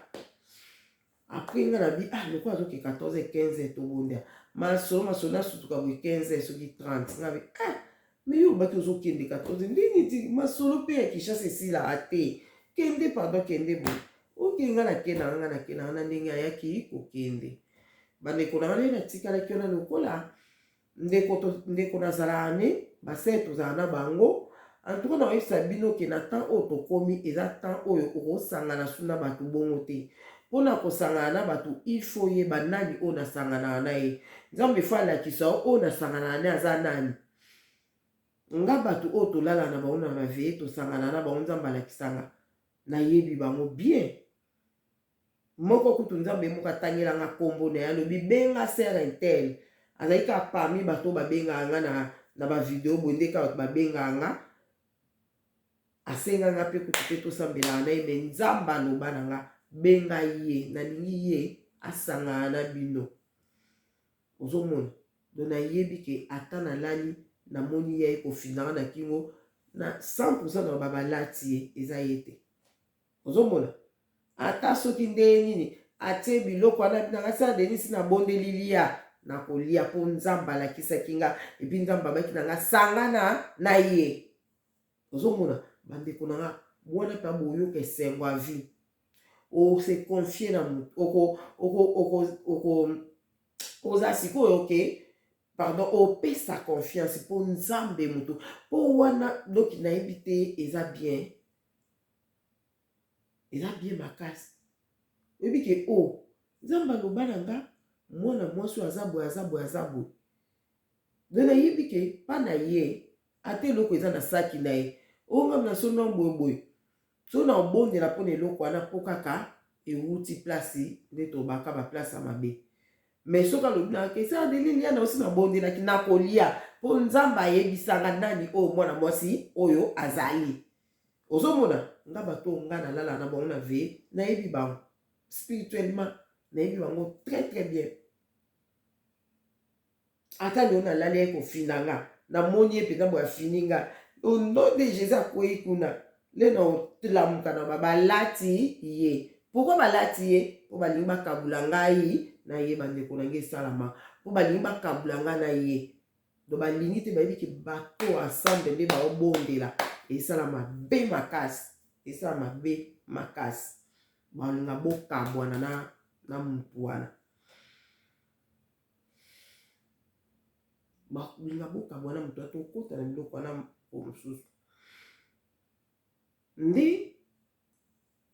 Après nga na bi loko azoki 14-15 tobonda masolo nasutuka boye 15 soki 30 nga bi mais yo baki ozokende 14 ndenge ti masolo pe ya Kinshasa esila ate kende pardon kende boye oke nga nakenda na ndenge ayaki kokende bandeko na wana natikalaki wana lokola ndeko nazala ane basere tozala na bango antuka na oyebisa bino ke na temps oyo tokomi eza temps oyo okosangana su na bato bongo te. Mpona kosangana na bato il faut yeba nani oyo nasangana na ye nzambe fo alakisa oyo nasangana na ye aza nani. Nga bato oyo tolala na bango na baveye tosangana na bango nzambe alakisanga nayebi bango bien. Moko kutu nzambe moko atangelanga kombo na ye alobi benga sere intel azalaki kaka parmi bato babengaka nga na bavideo bonde kaka bato babengaka nga asenganga mpe kutu mpe tosambelaka na ye me nzambe aloba na nga benga ye nalingi ye asangana na bino ozomona do nayebi ke ata nalali namoni ye kofindanga na kingo na 100% na babalati ye eza ye te ozomona ata soki nde nini atie biloko wana nanga sa denisi na bondeli lia na kolia po nzambe alakisaki nga epi nzambe abaki na nga sangana na ye ozomona bandeko na nga wana mpe boyoka esengo ya vie ose confie na moto oza sikoyo oke pardon opesa confiance po nzambe moto po wana doki nayebi te eza bien makasi oyebi ke nzambe aloba na nga mwana mwasi aza boye do nayebi ke mpa na ye ata eloko eza na saki na ye ongami na so na boyeboye so na obondela mpona eloko wana mpo kaka ewuti plasi nde tobaka baplace ya mabe mais soki alobi na ke sa delili yana osi nabondelaki nakolia mpo nzambe ayebisanga nani oyo mwana mwasi oyo azali ozomona nga bato nga nalala na bango na veye nayebi bango spirituellement nayebi bango très bien ata leo nalali ye kofinda nga namoni ye mpenza boye afini nga ondo de Jésus akwei kuna le na otelamuka na balati ye pourquoi balati ye po balingi bakabula ngai na ye bandeko na ngai esalama po balingi bakabula ngai na ye do balingi te bayebi ke bato ensemble nde baobondela esalama be makasi balinga bokabwana na mutu wana balinga bokabwana mutu wana tokota na biloko wana mosusu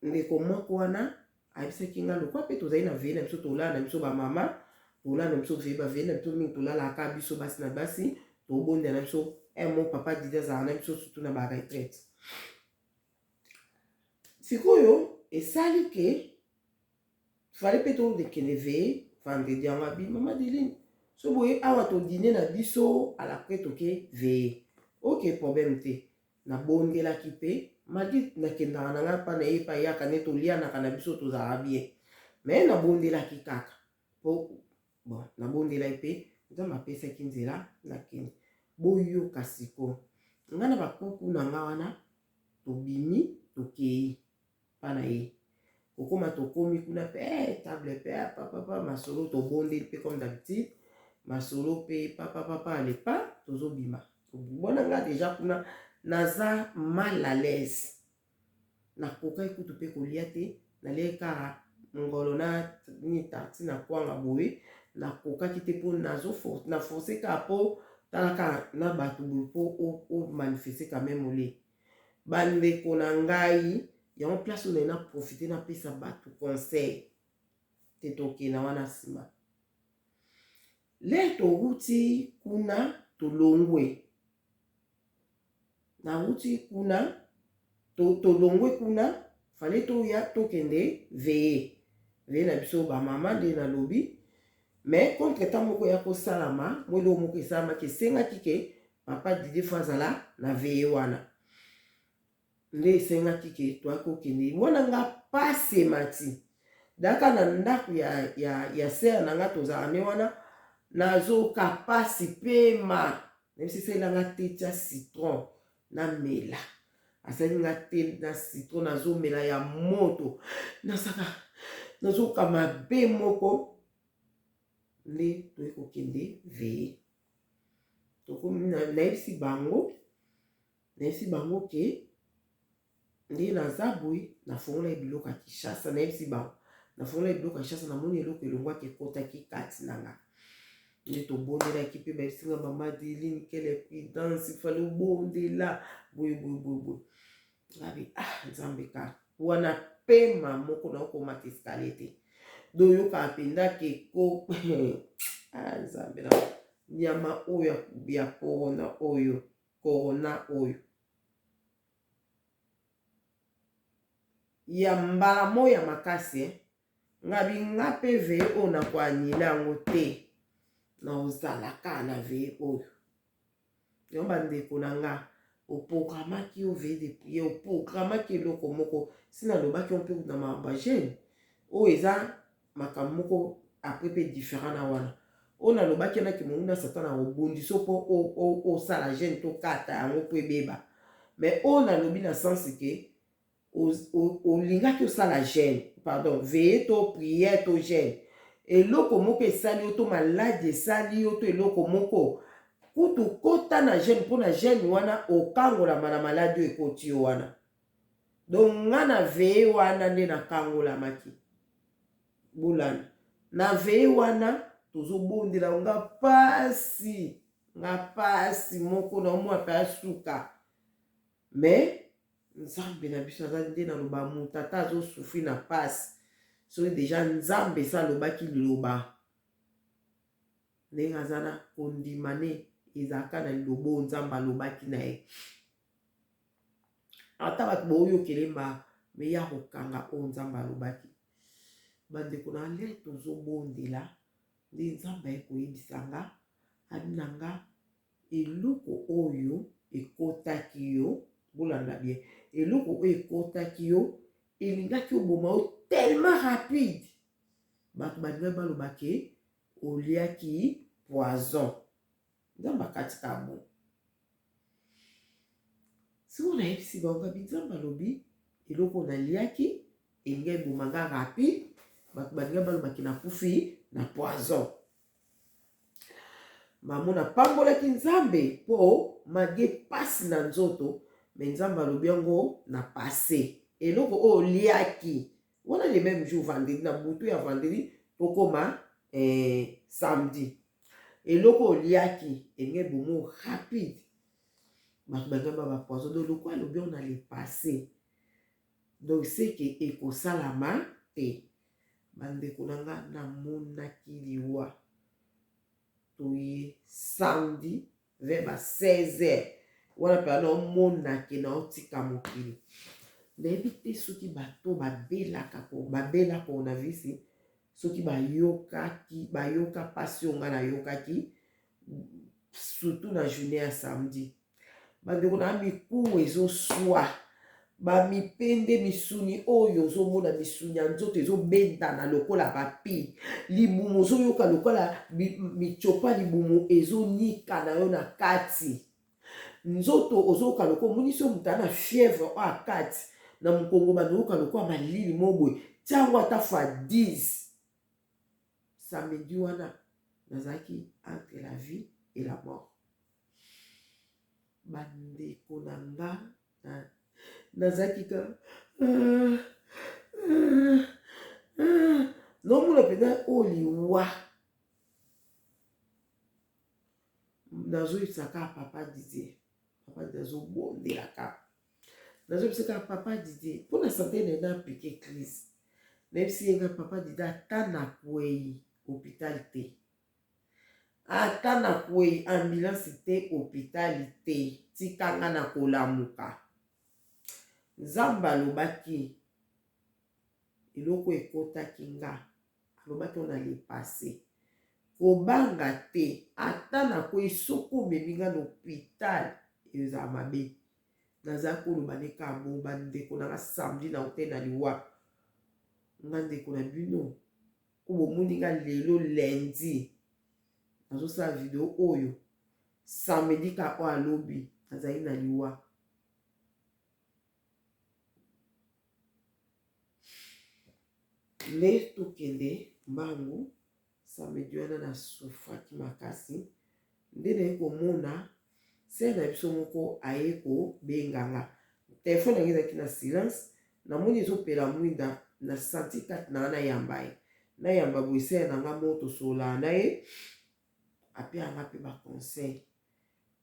ndeko moko wana ayebisaki nga lokwa mpe tozali na veye na biso tolala na biso bamama tolala na biso veye baveye na biso mingi tolalaka biso basi na basi tobondela na biso mo papa didi azala na biso surtout na baretraite sikoyo esali ke fale mpe todekende veye vendredi yango abi mama Deline so boye awa todine na biso alapres toke veye ok problème te nabondelaki mpe madi nakendaka na nga mpa na ye pa yaka nde tolianaka na biso tozala bien me nabondelaki kaka po bon nabondelaki mpe nzambe apesaki nzela nakende boyoka siko nga na bakuku na nga wana tobimi tokei mpa na ye kokoma tokomi kuna mpe table mpe papa masolo tobondeli mpe comme d'habitude masolo mpe papa alepa tozobima bona nga deja kuna naza mal à l'aise nakokai kutu mpe kolia te nalie kaka ngolo na nitati na kwanga boye nakokaki te mpo na force kaka mpo talaka na bato boye mpo omanifeste quand même ole bandeko na ngai yango place oyo na profite napesa bato conseil te tokenda wana nsima le toruti kuna tolongwe nauti kuna tolongwe kuna fale toya tokende veye na biso bamama nde nalobi mais contre temps moko ya kosalama mwelo moko esalamaki esengaki ke papa Didi fo azala na veye wana nde esengaki ke twakokende wana nga pase mati daka na ndako ya sere na nga tozala ne wana nazoka pasi pema nesiselanga te tia citron na mela asali nga te na citron nazomela ya moto nasaka nazoka mabe moko nde toyekokende veye tokomi nayebisi bango ke nde naza boye nafongola biloko ya Kinshasa nayebisi bango nafongola biloko ya Kinshasa namoni eloko elongwaki ekotaki kati na nga nde tobondelaki mpe bayebisinga mama Adeline quelle prudence fale obondela boye ngabi nzambe kaka wana pema moko naokomata eskale te doyoka apendaki eko nzambe na nyama oyo ya korona oyo ya mbala moya makasi ngabi nga mpe veye oyo nakoanyela yango te na ozalaka na veye oyo yo bandeko na nga opogramaki yo veye de priye opogramaki eloko moko sina lobaki yo mpe na mabagene oyo eza makambo moko apres mpe différent na wana oyo nalobaki yanaki mongu na satana obondiso mpo osala gene tokata yango mpo ebeba mais oyo nalobi na sensi ke olingaki osala gene pardon veye to priere to gene eloko moko esali yo to maladi esali yo to eloko moko kutu kota na gene mpo na gene wana okangolama na maladi oyo ekoti yo wana donc nga na veye wana nde nakangolamaki bulana na veye wana tozobondela nga pasi moko na omwa pe asuka mais nzambe na biso aza nde naloba moto ata azosufri na pasi soki deja nzambe esa alobaki liloba ndenge aza na kondima ne ezalaka na liloba oyo nzambe alobaki na ye ata bato boyokelemba me ya kokanga oyo nzambe alobaki bandeko na nde tozobondela nde nzambe ayekoyebisanga abinanga eloko oyo ekotaki yo bolanda bien eloko oyo ekotaki yo elingaki oboma yo tellement rapide bato balingaki balobaki oliaki poison nzambe akatika bo siko nayebisi bango nzambe alobi eloko naliaki elingi ebomanga rapide bato balingaki balobaki nakufi na poison mamona pambolaki nzambe mpo magie pasi na nzoto me nzambe alobi yango na pase eloko oyo oliaki wana le même jour vendredi na butu ya vendredi tokoma samedi eloko oliaki elingi ebomo rapide bato bagamba bapoison donc loko alobi yango na le passé donc seke ekosalama te bandeko na nga namonaki liwa toye samedi vers 16h wana mpe wana omonake na otika mokili nayebi te soki bato babela coronavirus soki bayoka pasi oyo nga nayokaki surtout na journée ya samedi bandeko na mikumu ezoswa bamipende misuni oyo ozomona misuni ya nzoto ezobendana lokola bapi libumu ozoyoka lokola michopa libumu ezonika na yo na kati nzoto ozoyoka lokola omonisi yo moto na fièvre oyo akati na mokongo banoyoka lokola malili moboye ntango ata fa 10 samedi wana nazalaki entre la vie et la mort bandeko na nga nazalaki ka nomona mpenza oyo liwa nazoyebisaka papa Didier azobondelaka nazoyebisaka papa Didier mpona sante na ena aplike crise nayebisi yenga papa Didier ata nakwei hôpital te ata nakwei ambulance te hôpital te tikanga na kolamuka nzambe alobaki eloko ekotaki nga alobaki ona le passé kobanga te ata nakwei soko omemi nga na hôpital ezala mabe naza koloba ne kabo bandeko nanga samedi na hotel na liwa nga ndeko na bino obo muninga lelo lundi nazosala video oyo samedi ka o alobi nazali na liwa le tokende mbangu samedi wana na sofaki makasi nde naye komona se na biso moko aye kobenganga telefone yango ezalaki na silence namoni ezopela mwinda na santi kati na wana yamba ye nayamba boye se nanga moto sola na ye ape anga mpe baconseil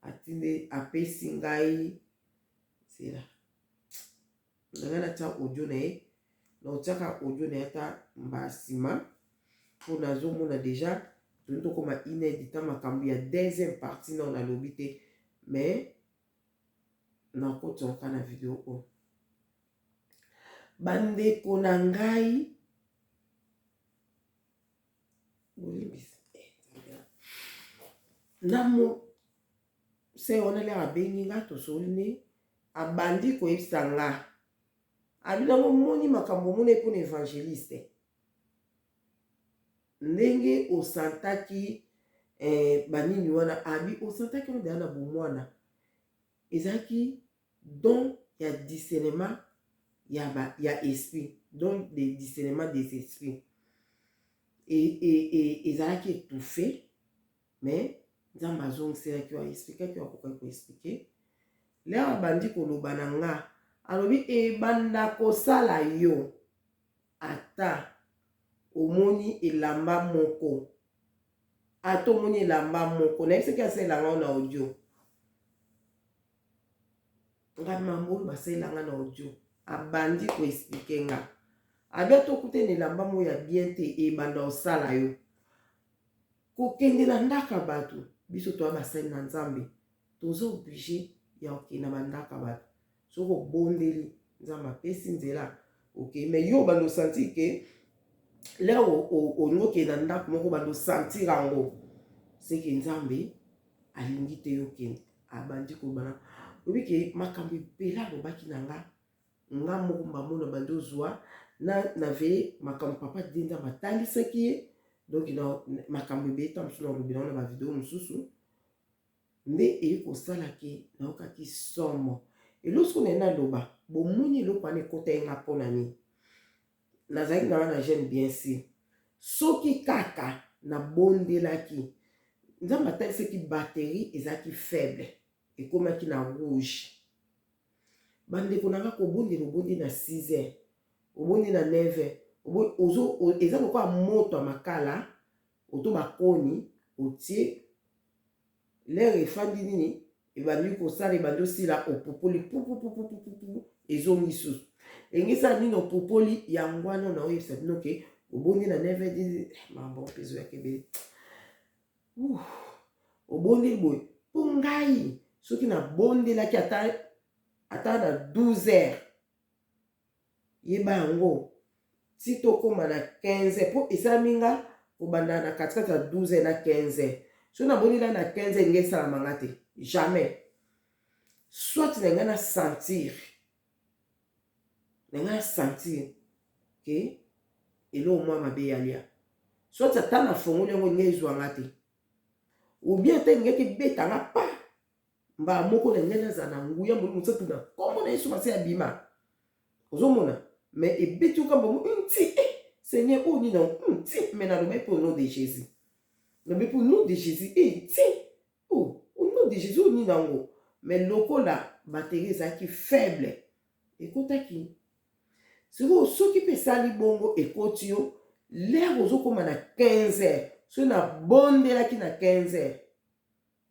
atinde apesi ngai sela nanga natia audio na ye na otiaka audio na ye ata mbasima mpo nazomona deja toni tokoma inédita makambo ya deuxième partie na nalobi te mais nakoti oka na video oyo bandeko na ngai namo se wana le abengi nga tosoli ne abandi koyebisa nga abi nango moni makambo mona mpona évangéliste ndenge osantaki banini wana abi osantaki wana deya na bomwana ezalaki don ya discernement ya esprit donc de discernement des esprits ezalaki étouffé mais nzambe azongiselaki wa explikaki wakokaki koexplike lero abandi koloba na nga alobi ebanda kosala yo ata omoni elamba moko ata omoni elamba moko nayebisaki asalelanga na audio nga mambo oyo basalelanga na audio abandi koexplike nga abi atokute na elamba moko ya bien te ebanda osala yo kokende na ndaka bato biso toya basali na nzambe toza oblige ya okende na bandaka bato soki obondeli nzambe apesi nzela ok mais yo bando osanti ke lero olingi okende na ndako moko bando osantir yango seke nzambe alingi te yo okende abandi koloba oyebi ke makambo ebele alobaki na nga moko mbamona bando ozwa na veye makambo papa de nzambe atalisaki ye donc makambo ebele ta mosusu na olobi nango na bavideo mosusu nde eyi kosalaki naokaki somo eloko na ye naloba bomoni eloko wana ekota ye nga mpo na nini nazalaki na wana jeune bien sûr soki kaka nabondelaki nzambe atalisaki batterie ezalaki faible ekomaki na rouge bandeko nanga kobondela obondi na 6 heures obondi na 9 heures eza lokola moto ya makala oto bakoni otie lere efandi nini ebandi kosala ebandi osila opopoli pupupupupupu ezongi susu engisa nini opopoli yango wana na oyebisa bino ke obondi na 9 heures mambo mpezo yake ebele obondi boye mpo ngai soki nabondelaki ata na 12 heures yeba yango ti tokóma na 15 mpo esalami nga kobanda na katikati ya 12 na 15 so nabondela na 15 nge esalamanga te jamais soit na nga na sentir ke elo mwa mabe yalia soit ata na fongoli yango nge ezwanga te ou bien te ngeki betanga pa mba moko na nge naza na nguya moli mosusu na kombo na yesu masi ya bima ozomona mais ebeti okambo nti seigneur o ni na nti mais na lobe pour nom de Jésus lobe pour nom de Jésus nti au nom de Jésus o ni nango mais lokola batterie ezalaki faible ekotaki soki mpe esali bongo ekoti yo lere ozokóma na 15 heures so nabondelaki na 15 heures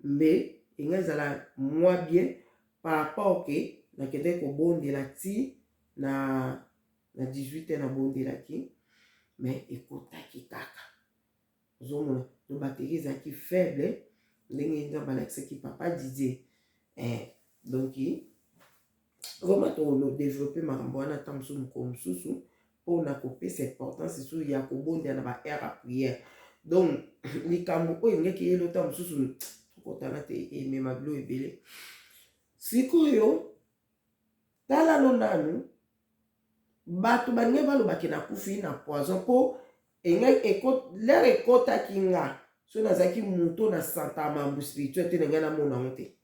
mbe enga ezala mwa bien par rapport ke nakende kobondela ti na 18 heures nabondelaki mais ekotaki kaka ozomona no batterie ezalaki faible ndenge nzambe alakisaki papa Didier donc vraiment todéveloppe makambo wana ata mosusu mokolo mosusu mpona kopesa importance esusu ya kobondela na ba aire ya prière donc likambo oyo engeki yelota mosusu tokotana te emema bilo ebele sikoyo tala no nanu bato bange balobaki na kufi na poison po l'air ekotaki nga so nazaki moto na santa mambu spirituel te ndenge namona ngo te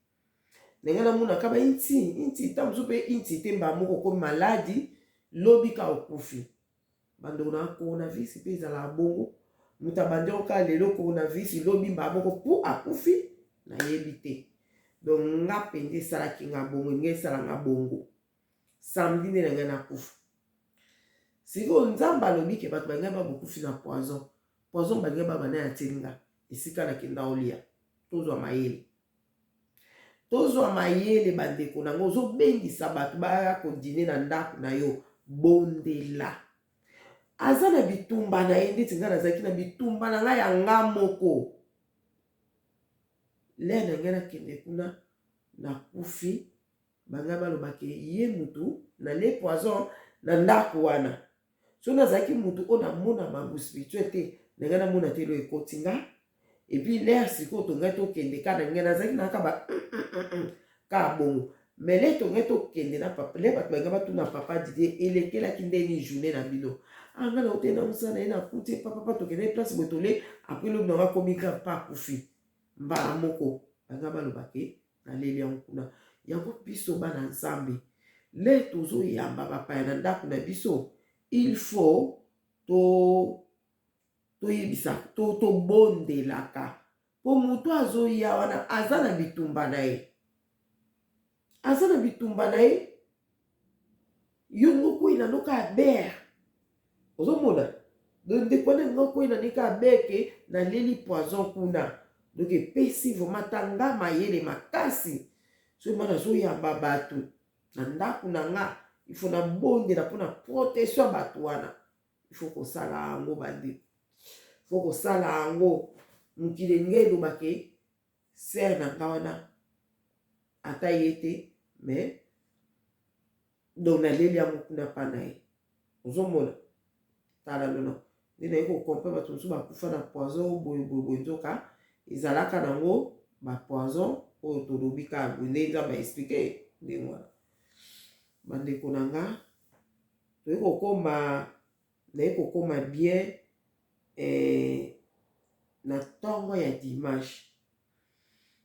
ndenge namona kaba inti tamosu mpe inti te mba moko ko maladi lobi ka okufi bando na coronavirus mpe ezala bongo moto abandi oka lelo coronavirus lobi mba moko po akufi nayebi te donc nga pende esalaki nga bongo nge esala nga bongo samedi nde ndenge nakufa siko nzambe alobi ke bato bangai babokufi na poison bangai babana ya tinga esika na kenda olia tozwa mayele bandeko nango ozobengisa bato baya kodine na ndako na yo bondela aza na bitumba na ye ndeti nga nazalaki na bitumba na ngai ya nga moko le na ngai nakende kuna nakufi bangai balobaki ye mutu na le poison na ndako wana so nazalaki mutu oyo namona mambu spirituel te ndenge namona te lo ekoti nga epuis l'air sikoyo tongai tokende ka na ngai nazalaki nakaba ka bongo mais le tongai tokende na papa le bato bangai batuna papa didie elekelaki ndeni journée na bino anga na ote na mosala ye nakuti papa tokende place botole apres lobi nanga komi grave pa akufi mbala moko bangai balobaki naleli yango kuna yango biso bana nzambe le tozoyamba bapaya na ndako na biso il faut tobondelaka po moto azoya wana aza na bitumba na ye yo ngokwina noka aber ozomona ndekwane ngokwina nika abeke na leli poison kuna donc epesi vraiment tanga mayele makasi so mana azoyamba bato na ndako na nga il faut na bondela mpona protection bato wana il faut kosala yango bandi faut kosala yango mokili nge elobake ser na nga wana ata ye te mais donc naleli yango kuna mpa na ye ozomona tala lono nde naye kokompre bato mosusu bakufa na poison boye nzoka ezalaka nango bapoison oyo tolobi ka nde nzambe aexplike ndenge wana bandeko na nga naye kokoma bien na ntongo ya dimanche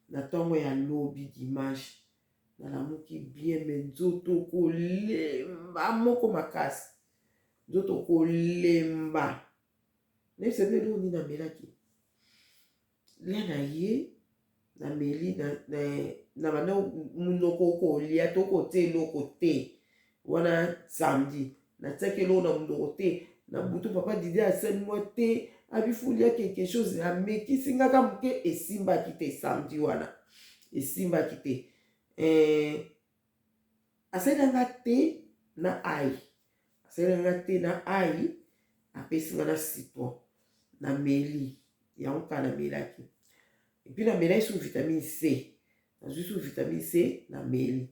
na ntongo ya lobi dimanche nalamuki bien me nzoto kolemba moko makasi nzoto kolemba nesebe eloni namelaki le na ye nameli na banda munoko kolia tokote eloko te wana samedi natiaki eloko na munoko te na butu papa didi asali mwa te abifulia quelque chose amekisingaka moke esimbaki te samedi wana esimbaki te asalanga te na ai apesinga na citron na meli yango kaka namelaki epuis namelaki sous vitamine C nazwi sous vitamine C na meli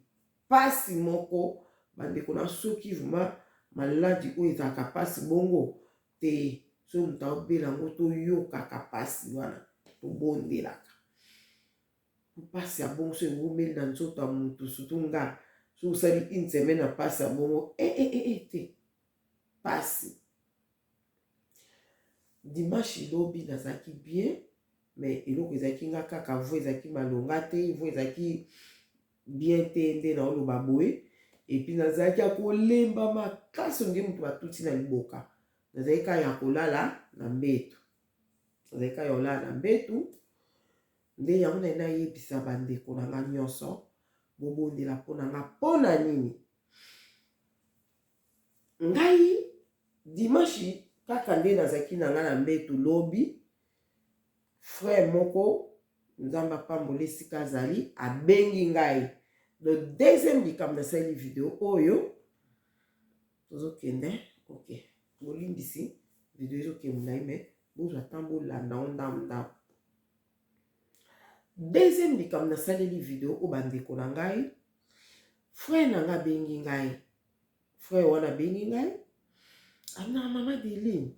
pasi moko bandeko na soki vraimen maladi oyo ezalaka pasi bongo te so moto aobela yango toyokaka pasi wana tobondelaka pasi ya bongo so engomeli na nzoto ya motu surtout nga so osali une semaine na pasi ya bongo te pasi dimanche lobi nazalaki bien mais eloko ezalaki nga kaka vo ezalaki malonga te vo ezalaki bien te nde na oloba boye epuis nazalaki ya kolemba makasi onge moto batuti na liboka nazalaki kaka ya kolala na mbetu nde yango naye nayebisa bandeko na nga nyonso bobondela mpona nga mpona nini ngai dimanche kaka nde nazalaki na nga na mbetu lobi frère moko nzambe apambola esika azali abengi ngai le deuxième likambo nasali video oyo tozokende ok bolimbisi video ezokende nai me bozwa ntango bolanda o ndambo deuxième likambo nasaleli video oyo bandeko na ngai frère na nga abengi ngai frère wana abengi ngai abinaka mama Deline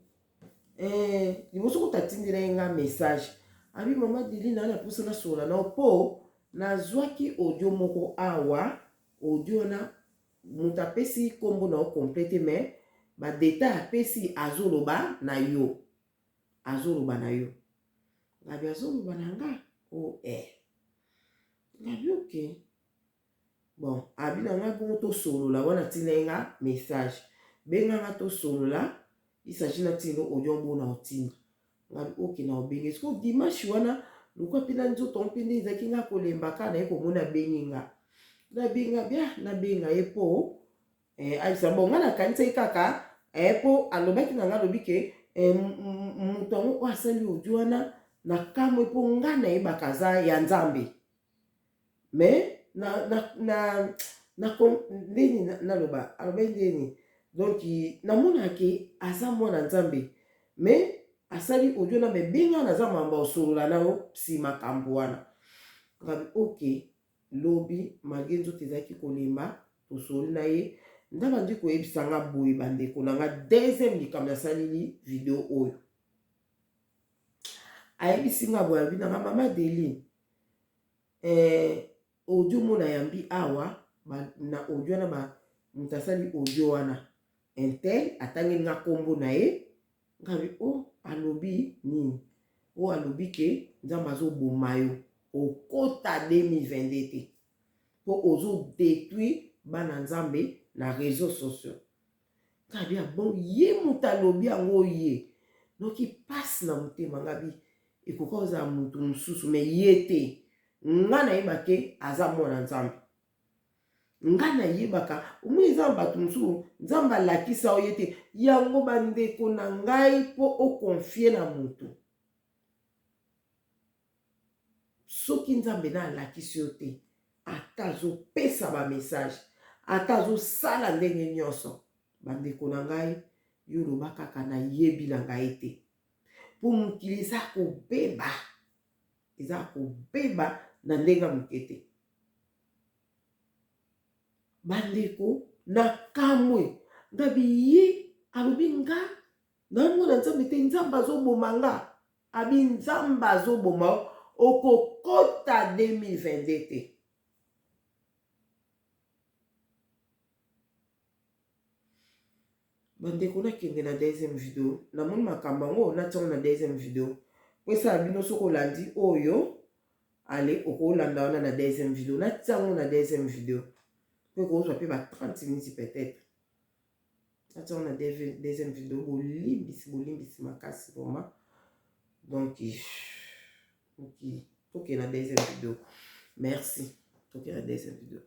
liboso kotatindela ye nga message abi mama Deline ana posa nasola na po nazwaki audio moko awa audio na muta pesi kombo na complete mais ba détail pesi azoloba na yo ngabi azoloba na nga o ngabi ok bon abi na nga bongo to solola wana tinenga message benga nga to solola isaji na tino audio mbona otinga ngabi ok na obenge sko dimanche wana lokwa pena nzoto mpende ezaki nga kolembaka na ye komona bengi nga nabenga bia nabenga ye po aisa bonga na kanisa kaka po alobaki na nga lobi ke mutu yango asali audio wana na kamwe po nga na yebaka aza ya nzambe mais ndeni naloba alobai ndeni donc namonaki aza mwana nzambe mais asali audio na mebenga naza mamba osolola nao nsima makambo wana ngabi ok lobi malgré nzoto ezalaki kolemba tosoli na ye ndabandi koyebisa nga boye bandeko na nga deuxième likambo nasaleli video oyo ayebisi nga boye abi na nga mama Deline audio mona yambi awa na audio wana mutu asali audio wana intel atangeli nga kombo na ye ngabi alobi nini alobi ke nzambe azoboma yo okota 2022 te po ozodétruire bana nzambe na réseaux sociaux ngabi bon ye mutu alobi yango ye noki pasi na motema ngabi ekoka ozala mutu mosusu me ye te nga nayebake aza mwana nzambe nga nayebaka omoi eza bato mosusu nzambe alakisa oye te yango bandeko na ngai mpo okonfie na motu soki nzambe na alakisi yo te ata azopesa bamessage ata azosala ndenge nyonso bandeko na ngai yo loba kaka nayebi na ngai te mpo mokili eza kobeba na ndenge moke te bandeko na kamwe ngabi ye alobi nga namona nzambe te nzambe azoboma nga abi nzambe azoboma okokota 2022 te bandeko nakende na deuxième vidéo namoni makambo yango natiango na deuxième vidéo po esala bino soki olandi oyo ale okolanda wana na deuxième vidéo natiango na deuxième vidéo po ekozwa mpe ba 30 minutes peut-être natiango na deuxième vidéo bolimbisi makasi vraiment donc ok toke na deuxième vidéo merci toke na deuxième vidéo